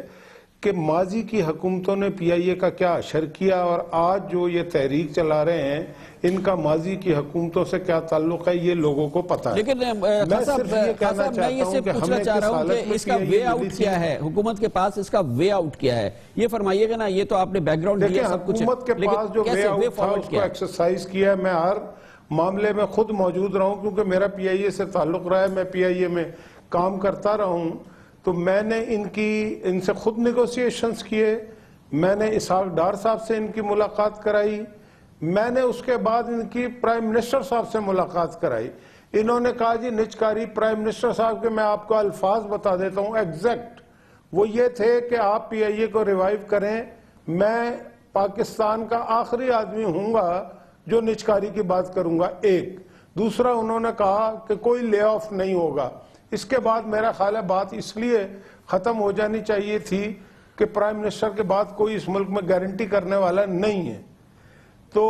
کہ ماضی کی حکومتوں نے پی آئی اے کا کیا اشر کیا, اور آج جو یہ تحریک چلا رہے ہیں ان کا ماضی کی حکومتوں سے کیا تعلق ہے, یہ لوگوں کو پتہ ہے. لیکن میں یہ سے پوچھنا چاہ رہا ہوں کہ اس کا وے آؤٹ کیا ہے, حکومت کے پاس اس کا وے آؤٹ کیا ہے, یہ فرمائیے گا نا. یہ تو آپ نے بیک گراؤنڈ دیا سب کچھ ہے, حکومت کے پاس جو وے آؤٹ تھا اس کو ایکسرسائز کیا ہے. میں ہر معاملے میں خود موجود رہا ہوں، کیونکہ میرا پی آئی اے سے تعلق رہا ہے، میں پی آئی اے میں کام کرتا رہا ہوں، تو میں نے ان سے خود نیگوسیشنز کیے، میں نے اسحاق ڈار صاحب سے ان کی ملاقات کرائی، میں نے اس کے بعد ان کی پرائم منسٹر صاحب سے ملاقات کرائی۔ انہوں نے کہا جی نجکاری پرائم منسٹر صاحب کے میں آپ کو الفاظ بتا دیتا ہوں ایگزیکٹ، وہ یہ تھے کہ آپ پی آئی اے کو ریوائیو کریں، میں پاکستان کا آخری آدمی ہوں گا جو نجکاری کی بات کروں گا، ایک۔ دوسرا انہوں نے کہا کہ کوئی لے آف نہیں ہوگا۔ اس کے بعد میرا خیال ہے بات اس لیے ختم ہو جانی چاہیے تھی کہ پرائم منسٹر کے بعد کوئی اس ملک میں گارنٹی کرنے والا نہیں ہے۔ تو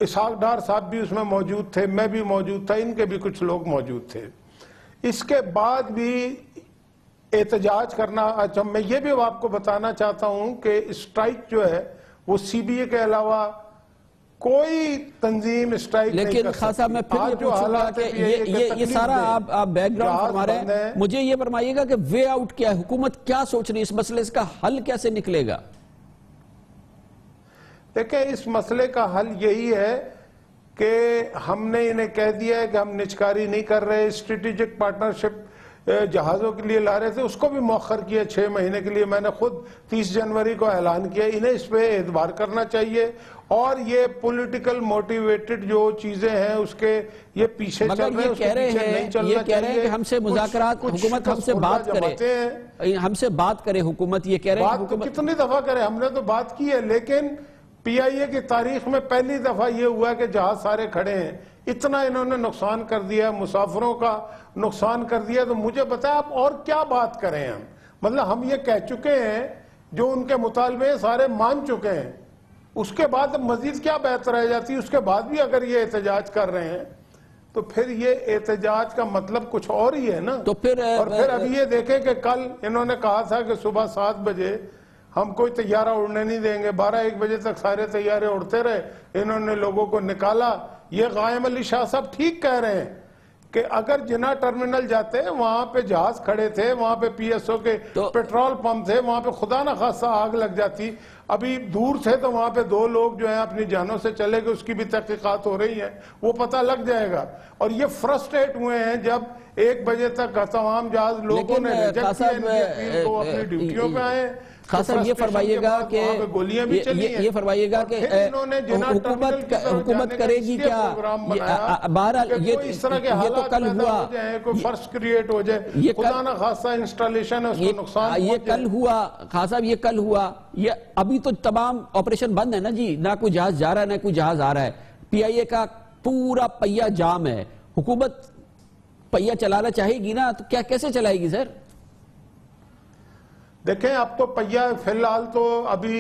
اسحاق ڈار صاحب بھی اس میں موجود تھے، میں بھی موجود تھا، ان کے بھی کچھ لوگ موجود تھے۔ اس کے بعد بھی احتجاج کرنا، اچھا میں یہ بھی آپ کو بتانا چاہتا ہوں کہ اسٹرائک جو ہے وہ سی بی اے کے علاوہ کوئی تنظیم اسٹرائک نہیں کر سکتی۔ لیکن خان صاحب میں پھر یہ پوچھوں گا کہ یہ سارا آپ بیک گراؤنڈ فرما رہے ہیں، مجھے یہ فرمائیے گا کہ وے آؤٹ کیا ہے، حکومت کیا سوچ رہی ہے اس مسئلے، اس کا حل کیسے نکلے گا؟ دیکھیں اس مسئلے کا حل یہی ہے کہ ہم نے انہیں کہہ دیا ہے کہ ہم نجکاری نہیں کر رہے، اسٹریٹجک پارٹنرشپ جہازوں کے لیے لا رہے تھے، اس کو بھی مؤخر کیا 6 مہینے کے لیے، میں نے خود 30 جنوری کو اعلان کیا، انہیں اس پہ اعتبار کرنا چاہیے، اور یہ پولیٹیکل موٹیویٹڈ جو چیزیں ہیں اس کے یہ پیچھے چل رہے ہیں، اس کے پیچھے نہیں چلنا چاہیے۔ یہ کہہ رہے ہیں کہ ہم سے مذاکرات، حکومت ہم سے بات کرے، ہم سے بات کرے حکومت، یہ کہہ رہے ہیں بات تو کتنی دفعہ کرے، ہم نے تو بات کی ہے، لیکن پی آئی اے کی تاریخ میں پہلی دفعہ یہ ہوا کہ جہاز سارے کھڑے ہیں، اتنا انہوں نے نقصان کر دیا، مسافروں کا نقصان کر دیا، تو مجھے بتائیں آپ اور کیا بات کریں ہم؟ مطلب ہم یہ کہہ چکے ہیں جو ان کے مطالبے سارے مان چکے ہیں، اس کے بعد مزید کیا بات رہ جاتی، اس کے بعد بھی اگر یہ احتجاج کر رہے ہیں تو پھر یہ احتجاج کا مطلب کچھ اور ہی ہے نا۔ تو پھر ابھی یہ دیکھیں کہ کل انہوں نے کہا تھا کہ صبح 7 بجے ہم کوئی طیارہ اڑنے نہیں دیں گے، 12-1 بجے تک سارے طیارے اڑتے رہے، انہوں نے لوگوں کو نکالا۔ یہ قائم علی شاہ صاحب ٹھیک کہہ رہے ہیں کہ اگر جناح ٹرمینل جاتے ہیں وہاں پہ جہاز کھڑے تھے، وہاں پہ پی ایس او کے پیٹرول پمپ تھے، وہاں پہ خدا نہ خواستہ آگ لگ جاتی، ابھی دور تھے تو وہاں پہ 2 لوگ جو ہیں اپنی جانوں سے چلے گئے، اس کی بھی تحقیقات ہو رہی ہیں، وہ پتہ لگ جائے گا۔ اور یہ فرسٹریٹ ہوئے ہیں جب 1 بجے تک تمام جہاز لوگوں نے ریجیکٹ کیا، ان کی اپیل کو اپنی ڈیوٹیوں پہ آئے۔ خان صاحب یہ فرمائیے گا کہ یہ فرمائیے گا کہ حکومت کرے گی کیا؟ بہرحال یہ تو کل ہوا، کوئی فرش کریٹ ہو جائے، خدا نہ خاصا انسٹالیشن ہے اس کو نقصان، یہ کل ہوا خان صاحب، یہ کل ہوا، یہ ابھی تو تمام آپریشن بند ہے نا جی، نہ کوئی جہاز جا رہا ہے نہ کوئی جہاز آ رہا ہے، پی آئی اے کا پورا پہیہ جام ہے، حکومت پہیہ چلانا چاہے گی نا، تو کیا کیسے چلائے گی سر؟ دیکھیں اب تو پہیہ فی الحال تو ابھی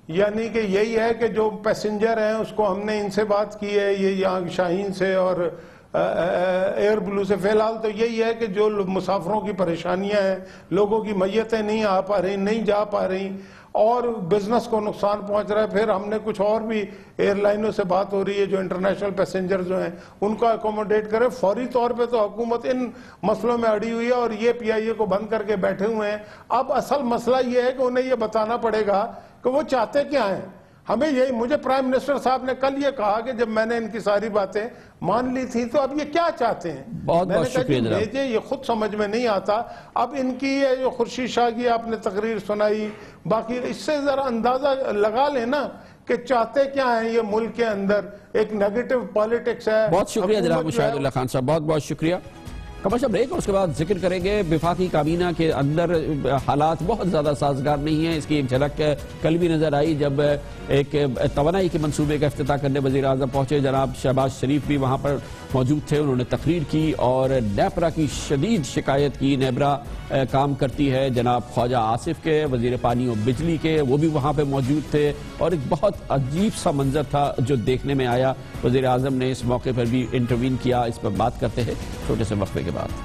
یعنی کہ یہی ہے کہ جو پیسنجر ہیں اس کو ہم نے ان سے بات کی ہے، یہ یہاں شاہین سے اور ایئر بلو سے، فی الحال تو یہی ہے کہ جو مسافروں کی پریشانیاں ہیں، لوگوں کی میتیں نہیں آ پا رہی، نہیں جا پا رہی، اور بزنس کو نقصان پہنچ رہا ہے۔ پھر ہم نے کچھ اور بھی ایئر لائنوں سے بات ہو رہی ہے جو انٹرنیشنل پیسنجر جو ہیں ان کو اکوموڈیٹ کرے۔ فوری طور پہ تو حکومت ان مسئلوں میں اڑی ہوئی ہے اور یہ پی آئی اے کو بند کر کے بیٹھے ہوئے ہیں۔ اب اصل مسئلہ یہ ہے کہ انہیں یہ بتانا پڑے گا کہ وہ چاہتے کیا ہیں۔ ہمیں یہی، مجھے پرائم منسٹر صاحب نے کل یہ کہا کہ جب میں نے ان کی ساری باتیں مان لی تھی تو اب یہ کیا چاہتے ہیں، بہت میں نے کہا شکریہ جناب، بھیجے، یہ خود سمجھ میں نہیں آتا۔ اب ان کی یہ جو خورشید شاہ کی آپ نے تقریر سنائی، باقی اس سے ذرا اندازہ لگا لیں نا کہ چاہتے کیا ہیں یہ ملک کے اندر، ایک نیگیٹو پالیٹکس ہے۔ بہت شکریہ جناب مشاہد اللہ خان صاحب، بہت بہت شکریہ۔ کمرشل بریک، اور اس کے بعد ذکر کریں گے وفاقی کابینہ کے اندر حالات بہت زیادہ سازگار نہیں ہیں۔ اس کی ایک جھلک کل بھی نظر آئی جب ایک توانائی کے منصوبے کا افتتاح کرنے وزیر اعظم پہنچے، جناب شہباز شریف بھی وہاں پر موجود تھے، انہوں نے تقریر کی اور نیپرا کی شدید شکایت کی۔ نیپرا کام کرتی ہے جناب خواجہ آصف کے، وزیر پانی و بجلی کے، وہ بھی وہاں پہ موجود تھے، اور ایک بہت عجیب سا منظر تھا جو دیکھنے میں آیا۔ وزیر اعظم نے اس موقع پر بھی انٹروین کیا، اس پر بات کرتے ہیں چھوٹے سے وقفے کے بعد۔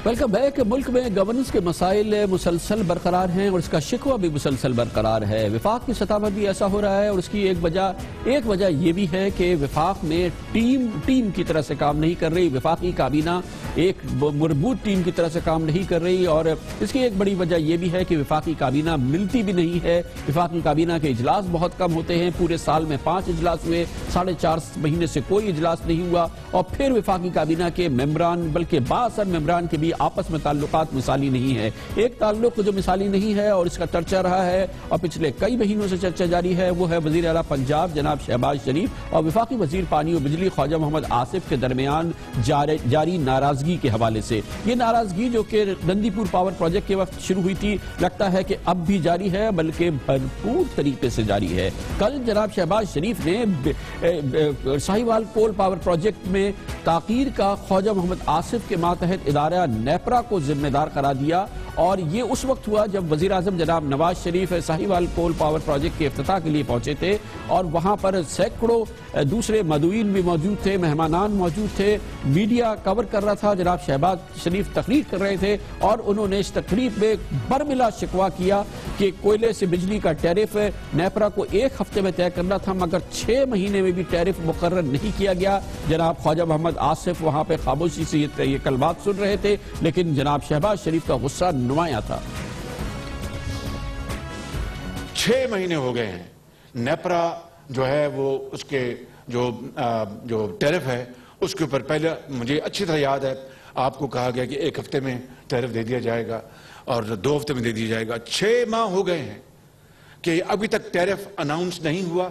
Welcome back. ملک میں گورننس کے مسائل مسلسل برقرار ہیں اور اس کا شکوہ بھی مسلسل برقرار ہے. وفاق کی سطح پر بھی ایسا ہو رہا ہے اور اس کی ایک وجہ یہ بھی ہے کہ وفاق میں ٹیم کی طرح سے کام نہیں کر رہی. وفاقی کابینہ ایک مربوط ٹیم کی طرح سے کام نہیں کر رہی اور اس کی ایک بڑی وجہ یہ بھی ہے کہ وفاقی کابینہ ملتی بھی نہیں ہے. وفاقی کابینہ کے اجلاس بہت کم ہوتے ہیں. پورے سال میں 5 اجلاس ہوئے, 4.5 مہینے سے کوئی اجلاس نہیں ہوا. اور پھر وفاقی کابینہ کے ممبران بلکہ بااثر ممبران کے بھی آپس میں تعلقات مثالی نہیں ہے. ایک تعلق جو مثالی نہیں ہے اور اس کا چرچا رہا ہے اور پچھلے کئی مہینوں سے چرچا جاری ہے وہ ہے وزیر اعلیٰ پنجاب جناب شہباز شریف اور وفاقی وزیر پانی و بجلی خواجہ محمد آصف کے درمیان جاری ناراضگی کے حوالے سے. یہ ناراضگی جو کہ نندی پور پاور پروجیکٹ کے وقت شروع ہوئی تھی لگتا ہے کہ اب بھی جاری ہے بلکہ بھرپور طریقے سے جاری ہے. کل جناب شہباز شریف نے ساہیوال کول پاور پروجیکٹ میں تاخیر کا خواجہ محمد آصف کے ماتحت ادارہ نیپرا کو ذمہ دار قرار دیا اور یہ اس وقت ہوا جب وزیر اعظم جناب Nawaz Sharif Sahiwal coal power project کے افتتاح کے لیے پہنچے تھے اور وہاں پر سینکڑوں دوسرے مدعوین بھی موجود تھے, مہمانان موجود تھے. میڈیا کور کر رہا تھا. جناب شہباز شریف تقریر کر رہے تھے اور انہوں نے اس تقریر میں برملا شکوہ کیا کہ کوئلے سے بجلی کا ٹیرف نیپرا کو 1 ہفتے میں طے کرنا تھا مگر 6 مہینے میں بھی ٹیرف مقرر نہیں کیا گیا. جناب خواجہ محمد آصف وہاں پہ خاموشی سے یہ کل بات سن رہے تھے لیکن جناب شہباز شریف کا غصہ نمایاں تھا. 6 مہینے ہو گئے ہیں. نیپرا جو ہے وہ اس کے جو ٹیرف ہے اس کے اوپر پہلے مجھے اچھی طرح یاد ہے آپ کو کہا گیا کہ 1 ہفتے میں ٹیرف دے دیا جائے گا اور 2 ہفتے میں دے دیا جائے گا. 6 ماہ ہو گئے ہیں کہ ابھی تک ٹیرف اناؤنس نہیں ہوا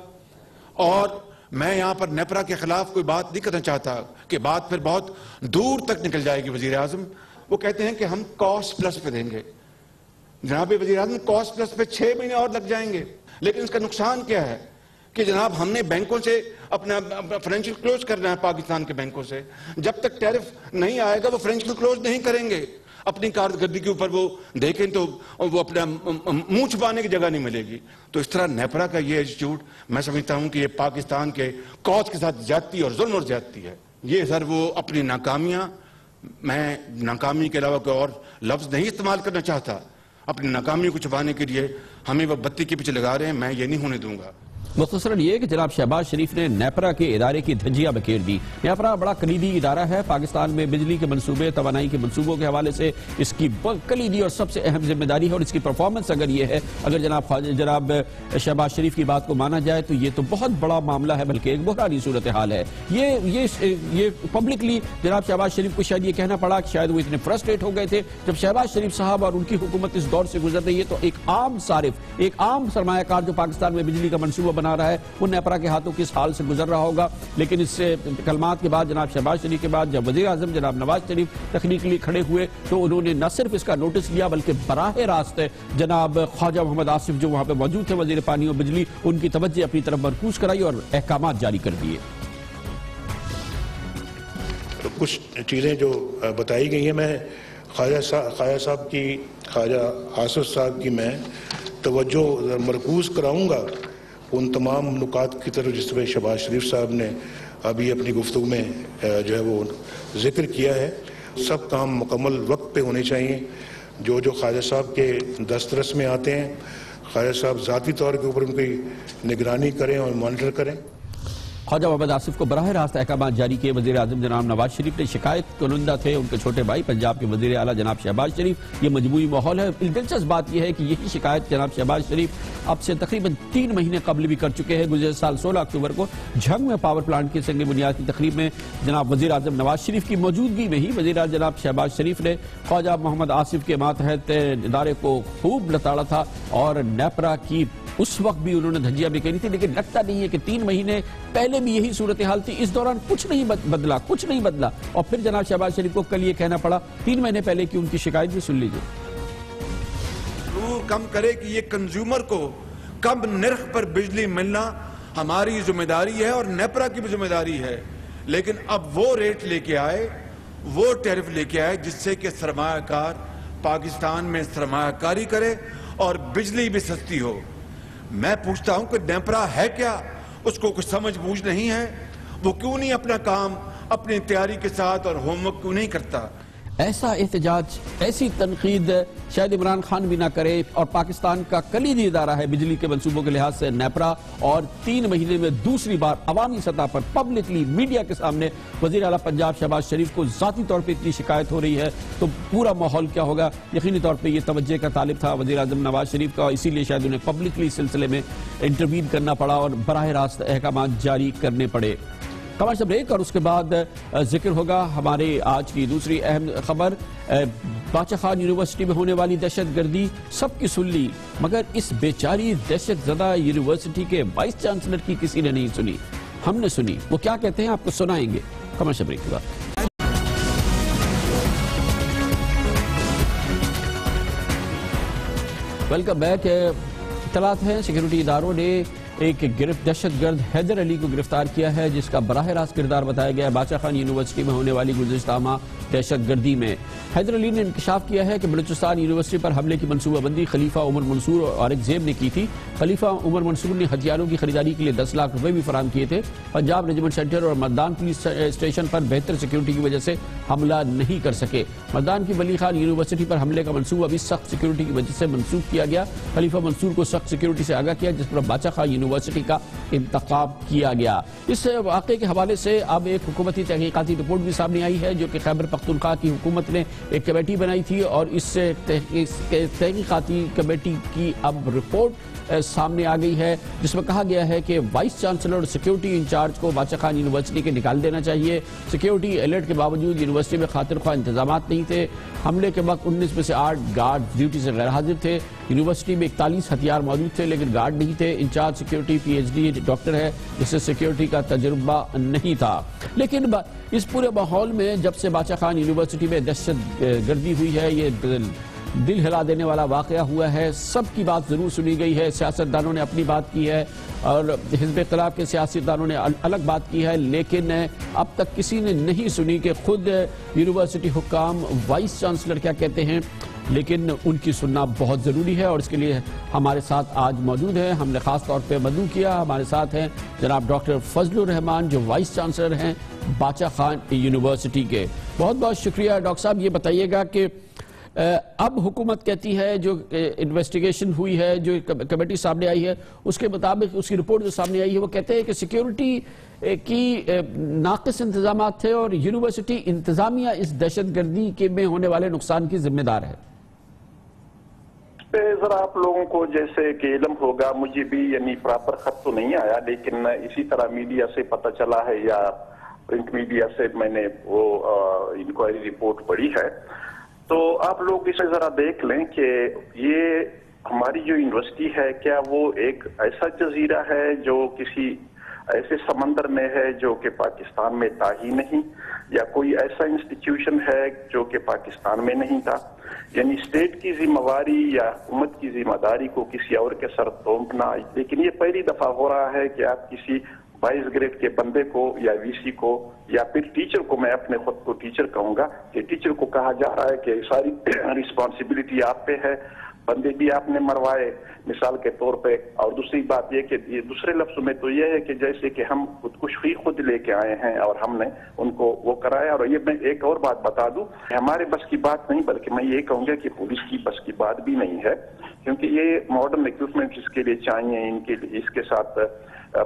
اور میں یہاں پر نیپرا کے خلاف کوئی بات نہیں کرنا چاہتا کہ بات پھر بہت دور تک نکل جائے گی. وزیر اعظم وہ کہتے ہیں کہ ہم کاسٹ پلس پہ دیں گے. جناب وزیر اعظم کاسٹ پلس پہ 6 مہینے اور لگ جائیں گے لیکن اس کا نقصان کیا ہے کہ جناب ہم نے بینکوں سے اپنا فائنینشیل کلوز کرنا ہے. پاکستان کے بینکوں سے جب تک ٹیرف نہیں آئے گا وہ فائنینشیل کلوز نہیں کریں گے. اپنی کارکردگی کے اوپر وہ دیکھیں تو وہ اپنا منہ چھپانے کی جگہ نہیں ملے گی. تو اس طرح نیپرا کا یہ ایٹیٹیوڈ میں سمجھتا ہوں کہ یہ پاکستان کے قوت کے ساتھ زیادتی اور ظلم اور زیادتی ہے. یہ سر وہ اپنی ناکامیاں, میں ناکامی کے علاوہ کوئی اور لفظ نہیں استعمال کرنا چاہتا, اپنی ناکامی کو چھپانے کے لیے ہمیں وہ بتی کے پیچھے لگا رہے ہیں. میں یہ نہیں ہونے دوں گا. مختصراً یہ کہ جناب شہباز شریف نے نیپرا کے ادارے کی دھجیاں بکھیر دی. نیپرا بڑا کلیدی ادارہ ہے پاکستان میں. بجلی کے منصوبے, توانائی کے منصوبوں کے حوالے سے اس کی کلیدی اور سب سے اہم ذمہ داری ہے اور اس کی پرفارمنس اگر یہ ہے, اگر جناب شہباز شریف کی بات کو مانا جائے تو یہ تو بہت بڑا معاملہ ہے بلکہ ایک بحرانی صورتحال ہے. یہ پبلکلی جناب شہباز شریف کو شاید یہ کہنا پڑا کہ شاید وہ اتنے فرسٹریٹ ہو گئے تھے جب شہباز شریف صاحب اور ان کی حکومت اس دور سے گزر رہی ہے. تو ایک عام صارف, ایک عام سرمایہ کار جو پاکستان میں بجلی کا منصوبہ بنا رہا ہے وہ نیپرا کے ہاتھوں کس حال سے گزر رہا ہوگا. لیکن اس سے کلمات کے بعد جناب شہباز شریف کے بعد جب وزیر اعظم جناب نواز شریف تقریر کے لیے کھڑے ہوئے تو انہوں نے نہ صرف اس کا نوٹس لیا بلکہ براہ راست جناب خواجہ محمد آصف جو وہاں پہ موجود تھے وزیر پانی و بجلی, ان کی توجہ اپنی طرف مرکوز کرائی اور احکامات جاری کر دیے. کچھ چیزیں جو بتائی گئی ہیں میں خواجہ آصف صاحب کی میں توجہ مرکوز کراؤں گا ان تمام نکات کی طرف جس طرح شہباز شریف صاحب نے ابھی اپنی گفتگو میں جو ہے وہ ذکر کیا ہے. سب کام مکمل وقت پہ ہونے چاہیے. جو خواجہ صاحب کے دسترس میں آتے ہیں خواجہ صاحب ذاتی طور کے اوپر ان کی نگرانی کریں اور مانیٹر کریں. خواجہ محمد آصف کو براہ راست احکامات جاری کیے. وزیر اعظم جناب نواز شریف نے شکایت کنندہ تھے ان کے چھوٹے بھائی پنجاب کے وزیر اعلیٰ جناب شہباز شریف. یہ مجموعی ماحول ہے. دلچسپ بات یہ ہے کہ یہی شکایت جناب شہباز شریف اب سے تقریباً 3 مہینے قبل بھی کر چکے ہیں. گزشتہ سال 16 اکتوبر کو جھنگ میں پاور پلانٹ کی سنگ بنیاد کی تقریب میں جناب وزیر اعظم نواز شریف کی موجودگی میں ہی وزیر اعظم جناب شہباز شریف نے خواجہ محمد آصف کے ماتحت ادارے کو خوب لتاڑا تھا اور نیپرا کی اس وقت بھی انہوں نے دھجیاں بھی کہی تھی. لیکن لگتا نہیں ہے کہ 3 مہینے پہلے بھی یہی صورتحال تھی. اس دوران کچھ نہیں بدلا اور پھر جناب شہباز شریف کو کل یہ کہنا پڑا 3 مہینے پہلے کی ان کی شکایت بھی سن لیجیے. ضرور کم کرے کہ یہ کنزیومر کو کم نرخ پر بجلی ملنا ہماری ذمہ داری ہے اور نیپرا کی بھی ذمہ داری ہے. لیکن اب وہ ریٹ لے کے آئے, وہ ٹیرف لے کے آئے جس سے کہ سرمایہ کار پاکستان میں سرمایہ کاری کرے اور بجلی بھی سستی ہو. میں پوچھتا ہوں کہ نیپرا ہے کیا؟ اس کو کچھ سمجھ بوجھ نہیں ہے. وہ کیوں نہیں اپنا کام اپنی تیاری کے ساتھ اور ہوم ورک کیوں نہیں کرتا؟ ایسا احتجاج، ایسی تنقید شاید عمران خان بھی نہ کرے، اور پاکستان کا کلیدی ادارہ ہے بجلی کے منصوبوں کے لحاظ سے نیپرا، اور 3 مہینے میں دوسری بار عوامی سطح پر پبلکلی میڈیا کے سامنے وزیر اعلیٰ پنجاب شہباز شریف کو ذاتی طور پہ اتنی شکایت ہو رہی ہے، تو پورا ماحول کیا ہوگا؟ یقینی طور پہ یہ توجہ کا طالب تھا وزیر اعظم نواز شریف کا، اسی لیے شاید انہیں پبلکلی سلسلے میں انٹروین کرنا پڑا اور براہ راست احکامات جاری کرنے پڑے۔ کمرشل بریک، اور اس کے بعد ذکر ہوگا ہمارے آج کی دوسری اہم خبر، باچا خان یونیورسٹی میں ہونے والی دہشت گردی سب کی سن لی، مگر اس بیچاری دہشت زدہ یونیورسٹی کے وائس چانسلر کی کسی نے نہیں سنی، ہم نے سنی، وہ کیا کہتے ہیں آپ کو سنائیں گے کمرشل بریک کے بعد۔ Welcome back. اطلاعات ہیں سیکیورٹی اداروں نے ایک دہشت گرد حیدر علی کو گرفتار کیا ہے، جس کا براہ راست کردار بتایا گیا ہے باچا خان یونیورسٹی میں ہونے والی گزشتہ ماہ دہشت گردی میں۔ حیدر علی نے انکشاف کیا ہے کہ بلوچستان یونیورسٹی پر حملے کی منصوبہ بندی خلیفہ عمر منصور اور عارف زیب نے کی تھی۔ خلیفہ عمر منصور نے ہتھیاروں کی خریداری کے لیے 10 لاکھ روپے بھی فراہم کیے تھے۔ پنجاب ریجمنٹ سینٹر اور مردان پولیس اسٹیشن پر بہتر سیکیورٹی کی وجہ سے حملہ نہیں کر سکے۔ مردان کی ولی خان یونیورسٹی پر حملے کا منصوبہ بھی سخت سیکیورٹی کی وجہ سے منسوخ کیا گیا۔ خلیفہ منصور کو سخت سیکیورٹی سے آگاہ کیا، جس پر باچا خان یونیورسٹی کا انتخاب کیا گیا۔ اس واقعے کے حوالے سے اب ایک حکومتی تحقیقاتی رپورٹ بھی سامنے آئی ہے، جو کہ خیبر پختونخوا کی حکومت نے ایک کمیٹی بنائی تھی، اور اس سے تحقیقاتی کمیٹی کی اب رپورٹ سامنے آ گئی ہے، جس میں کہا گیا ہے کہ وائس چانسلر اور سیکیورٹی انچارج کو باچا خان یونیورسٹی کے نکال دینا چاہیے۔ سیکیورٹی الرٹ کے باوجود یونیورسٹی میں خاطر خواہ انتظامات نہیں تھے۔ حملے کے وقت 19 میں سے 8 گارڈ ڈیوٹی سے غیر حاضر تھے۔ یونیورسٹی میں 41 ہتھیار موجود تھے، لیکن گارڈ نہیں تھے۔ Incharge security P H D doctor ہے، جس سے سیکیورٹی کا تجربہ نہیں تھا۔ لیکن اس پورے ماحول میں جب سے باچا خان یونیورسٹی میں دہشت گردی ہوئی ہے، یہ دل ہلا دینے والا واقعہ ہوا ہے، سب کی بات ضرور سنی گئی ہے۔ سیاستدانوں نے اپنی بات کی ہے، اور حزب اختلاف کے سیاستدانوں نے الگ بات کی ہے، لیکن اب تک کسی نے نہیں سنی کہ خود یونیورسٹی حکام، وائس چانسلر کیا کہتے ہیں، لیکن ان کی سننا بہت ضروری ہے، اور اس کے لیے ہمارے ساتھ آج موجود ہیں۔ ہم نے خاص طور پہ مدعو کیا، ہمارے ساتھ ہیں جناب ڈاکٹر فضل الرحمان، جو وائس چانسلر ہیں باچا خان یونیورسٹی کے۔ بہت بہت شکریہ ڈاکٹر صاحب۔ یہ بتائیے گا کہ اب حکومت کہتی ہے، جو انویسٹیگیشن ہوئی ہے، جو کمیٹی سامنے آئی ہے، اس کے مطابق اس کی رپورٹ جو سامنے آئی ہے، وہ کہتے ہیں کہ سیکیورٹی کی ناقص انتظامات تھے، اور یونیورسٹی انتظامیہ اس دہشت گردی کے میں ہونے والے نقصان کی ذمہ دار ہے۔ ذرا آپ لوگوں کو جیسے کہ علم ہوگا، مجھے بھی یعنی پراپر خط تو نہیں آیا، لیکن اسی طرح میڈیا سے پتہ چلا ہے یا پرنٹ میڈیا سے میں نے وہ انکوائری رپورٹ پڑھی ہے، تو آپ لوگ اسے ذرا دیکھ لیں کہ یہ ہماری جو یونیورسٹی ہے، کیا وہ ایک ایسا جزیرہ ہے جو کسی ایسے سمندر میں ہے جو کہ پاکستان میں تھا ہی نہیں، یا کوئی ایسا انسٹیٹیوشن ہے جو کہ پاکستان میں نہیں تھا؟ یعنی اسٹیٹ کی ذمہ داری یا حکومت کی ذمہ داری کو کسی اور کے سر تھوپنا۔ لیکن یہ پہلی دفعہ ہو رہا ہے کہ آپ کسی 22 گریڈ کے بندے کو یا وی سی کو یا پھر ٹیچر کو، میں اپنے خود کو ٹیچر کہوں گا، کہ ٹیچر کو کہا جا رہا ہے کہ ساری رسپانسبلٹی آپ پہ ہے، بندے بھی آپ نے مروائے مثال کے طور پہ۔ اور دوسری بات یہ کہ دوسرے لفظوں میں تو یہ ہے کہ جیسے کہ ہم خودکشی خود لے کے آئے ہیں اور ہم نے ان کو وہ کرایا۔ اور یہ میں ایک اور بات بتا دوں، ہمارے بس کی بات نہیں، بلکہ میں یہ کہوں گا کہ پولیس کی بس کی بات بھی نہیں ہے، کیونکہ یہ ماڈرن اکوپمنٹ اس کے لیے چاہیے، ان کے اس کے ساتھ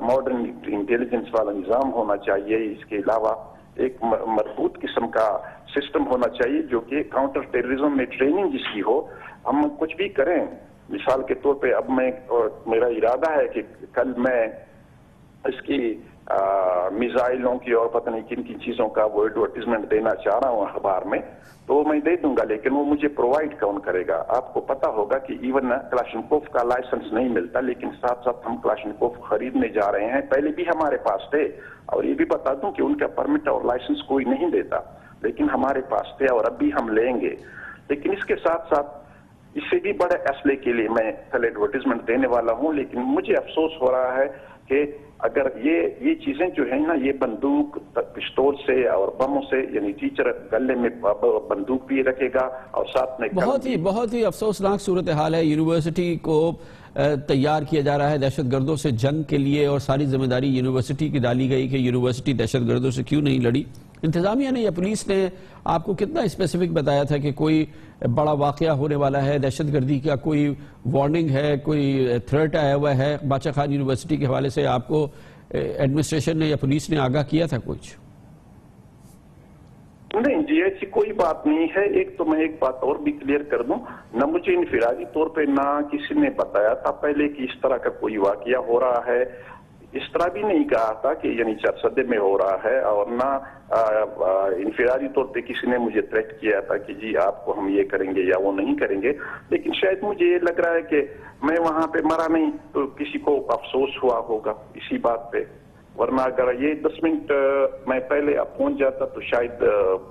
ماڈرن انٹیلیجنس والا نظام ہونا چاہیے، اس کے علاوہ ایک مربوط قسم کا سسٹم ہونا چاہیے جو کہ کاؤنٹر ٹیررزم میں ٹریننگ جس کی ہو۔ ہم کچھ بھی کریں، مثال کے طور پہ اب میرا ارادہ ہے کہ کل میں اس کی میزائلوں کی اور پتہ نہیں کن کن چیزوں کا وہ ایڈورٹیزمنٹ دینا چاہ رہا ہوں اخبار میں، تو میں دے دوں گا، لیکن وہ مجھے پرووائڈ کون کرے گا؟ آپ کو پتا ہوگا کہ ایون کلاشنکوف کا لائسنس نہیں ملتا، لیکن ساتھ ساتھ ہم کلاشنکوف خریدنے جا رہے ہیں، پہلے بھی ہمارے پاس تھے، اور یہ بھی بتا دوں کہ ان کا پرمٹ اور لائسنس کوئی نہیں دیتا، لیکن ہمارے پاس تھے اور اب بھی ہم لیں گے۔ لیکن اس کے ساتھ ساتھ اس سے بھی بڑے اسلحے کے لیے میں کل ایڈورٹیزمنٹ دینے والا ہوں، لیکن مجھے افسوس ہو رہا ہے کہ اگر یہ چیزیں جو ہیں نا، یہ بندوق پستول سے اور بموں سے، یعنی ٹیچر گلے میں بندوق بھی رکھے گا اور ساتھ میں بہت ہی افسوسناک صورتحال ہے۔ یونیورسٹی کو تیار کیا جا رہا ہے دہشت گردوں سے جنگ کے لیے، اور ساری ذمہ داری یونیورسٹی کی ڈالی گئی کہ یونیورسٹی دہشت گردوں سے کیوں نہیں لڑی۔ انتظامیہ نے یا پولیس نے آپ کو کتنا اسپیسیفک بتایا تھا کہ کوئی بڑا واقعہ ہونے والا ہے، دہشت گردی کا کوئی وارننگ ہے، کوئی تھریٹ آیا ہوا ہے؟ باچا خان یونیورسٹی کے حوالے سے آپ کو ایڈمنسٹریشن نے یا پولیس نے آگاہ کیا تھا کچھ؟ نہیں جی، ایسی کوئی بات نہیں ہے. ایک تو میں ایک بات اور بھی کلیئر کر دوں، نہ مجھے انفرادی طور پہ نہ کسی نے بتایا تھا پہلے کہ اس طرح کا کوئی واقعہ ہو رہا ہے. اس طرح بھی نہیں کہا تھا کہ یعنی چرسدے میں ہو رہا ہے، اور نہ انفرادی طور پہ کسی نے مجھے تھریٹ کیا تھا کہ جی آپ کو ہم یہ کریں گے یا وہ نہیں کریں گے. لیکن شاید مجھے یہ لگ رہا ہے کہ میں وہاں پہ مرا نہیں تو کسی کو افسوس ہوا ہوگا اسی بات پہ، ورنہ اگر یہ 10 منٹ میں پہلے پہنچ جاتا تو شاید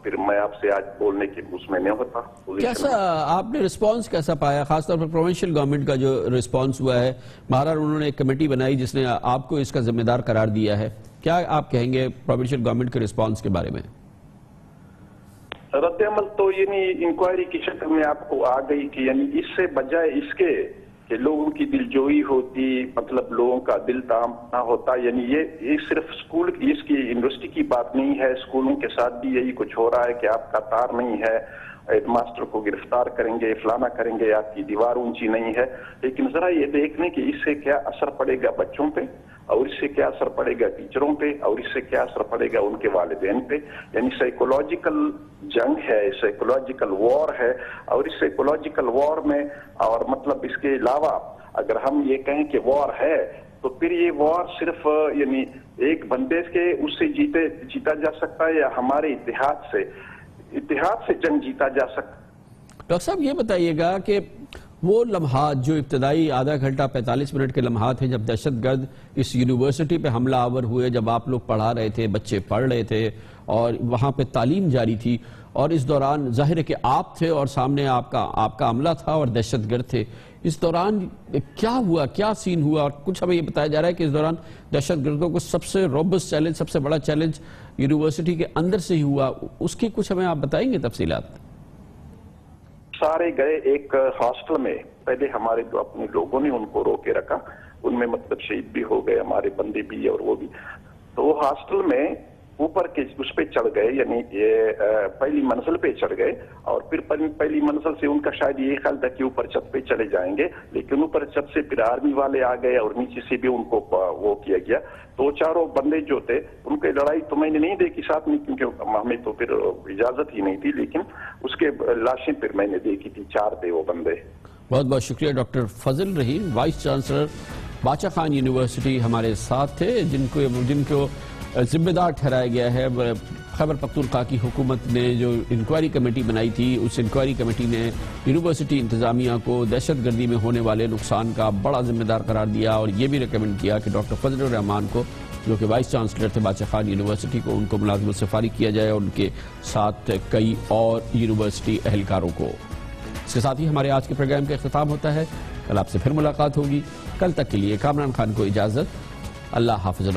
پھر میں آپ سے آج بولنے کے اس میں نہیں ہوتا. کیسا آپ نے رسپانس کیسا پایا، خاص طور پر پروونشل گورنمنٹ کا جو رسپانس ہوا ہے؟ بہرحال انہوں نے ایک کمیٹی بنائی جس نے آپ کو اس کا ذمہ دار قرار دیا ہے، کیا آپ کہیں گے پروونشل گورنمنٹ کے رسپانس کے بارے میں؟ رد عمل تو یعنی انکوائری کی شکل میں آپ کو آ گئی کہ یعنی اس سے بجائے اس کے کہ لوگوں کی دلجوئی ہوتی، مطلب لوگوں کا دل تام نہ ہوتا. یعنی یہ صرف اسکول اس کی یونیورسٹی کی بات نہیں ہے، اسکولوں کے ساتھ بھی یہی کچھ ہو رہا ہے کہ آپ کا تار نہیں ہے، ہیڈ ماسٹر کو گرفتار کریں گے، فلانا کریں گے، آپ کی دیوار اونچی نہیں ہے. لیکن ذرا یہ دیکھ لیں کہ اس سے کیا اثر پڑے گا بچوں پہ، اور اس سے کیا اثر پڑے گا ٹیچروں پہ، اور اس سے کیا اثر پڑے گا ان کے والدین پہ. یعنی سائیکولوجیکل جنگ ہے، سائیکولوجیکل وار ہے. اور اس سائیکولوجیکل وار میں اور مطلب اس کے علاوہ اگر ہم یہ کہیں کہ وار ہے تو پھر یہ وار صرف یعنی ایک بندے کے اس سے جیتا جا سکتا ہے یا ہمارے اتحاد سے جنگ جیتا جا سکتا ہے؟ ڈاکٹر صاحب یہ بتائیے گا کہ وہ لمحات جو ابتدائی آدھا گھنٹہ 45 منٹ کے لمحات ہیں جب دہشت گرد اس یونیورسٹی پہ حملہ آور ہوئے، جب آپ لوگ پڑھا رہے تھے، بچے پڑھ رہے تھے اور وہاں پہ تعلیم جاری تھی، اور اس دوران ظاہر ہے کہ آپ تھے اور سامنے آپ کا عملہ تھا اور دہشت گرد تھے، اس دوران کیا ہوا، کیا سین ہوا؟ اور کچھ ہمیں یہ بتایا جا رہا ہے کہ اس دوران دہشت گردوں کو سب سے روبسٹ چیلنج، سب سے بڑا چیلنج یونیورسٹی کے اندر سے ہی ہوا. اس کی کچھ ہمیں آپ بتائیں گے تفصیلات؟ سارے گئے ایک ہاسٹل میں، پہلے ہمارے جو اپنے لوگوں نے ان کو روکے رکھا، ان میں مطلب شہید بھی ہو گئے، ہمارے بندے بھی اور وہ بھی. تو وہ ہاسٹل میں اوپر کے اس پہ چڑھ گئے، یعنی یہ پہلی منزل پہ چڑھ گئے، اور پھر پہلی منزل سے ان کا شاید یہ خیال تھا کہ اوپر چھت پہ چلے جائیں گے، لیکن اوپر چھت سے پھر آرمی والے آ گئے اور نیچے سے بھی ان کو وہ کیا گیا. تو چاروں بندے جو تھے ان کی لڑائی تو میں نے نہیں دیکھی ساتھ میں، کیونکہ ہمیں تو پھر اجازت ہی نہیں تھی، لیکن اس کے لاشیں پھر میں نے دیکھی تھی، 4 تھے وہ بندے. بہت بہت شکریہ ڈاکٹر فضل رحیم، وائس چانسلر باچا خان یونیورسٹی ہمارے ساتھ تھے، جن کو ذمہ دار ٹھہرایا گیا ہے. خیبر پختونخوا کی حکومت نے جو انکوائری کمیٹی بنائی تھی، اس انکوائری کمیٹی نے یونیورسٹی انتظامیہ کو دہشت گردی میں ہونے والے نقصان کا بڑا ذمہ دار قرار دیا، اور یہ بھی ریکمینڈ کیا کہ ڈاکٹر فضل الرحمان کو، جو کہ وائس چانسلر تھے باچا خان یونیورسٹی کو، ان کو ملازمت سے فارغ کیا جائے، اور ان کے ساتھ کئی اور یونیورسٹی اہلکاروں کو. اس کے ساتھ ہی ہمارے آج کے پروگرام کا اختتام ہوتا ہے. کل آپ سے پھر ملاقات ہوگی. کل تک کے لیے کامران خان کو اجازت. اللہ حافظ.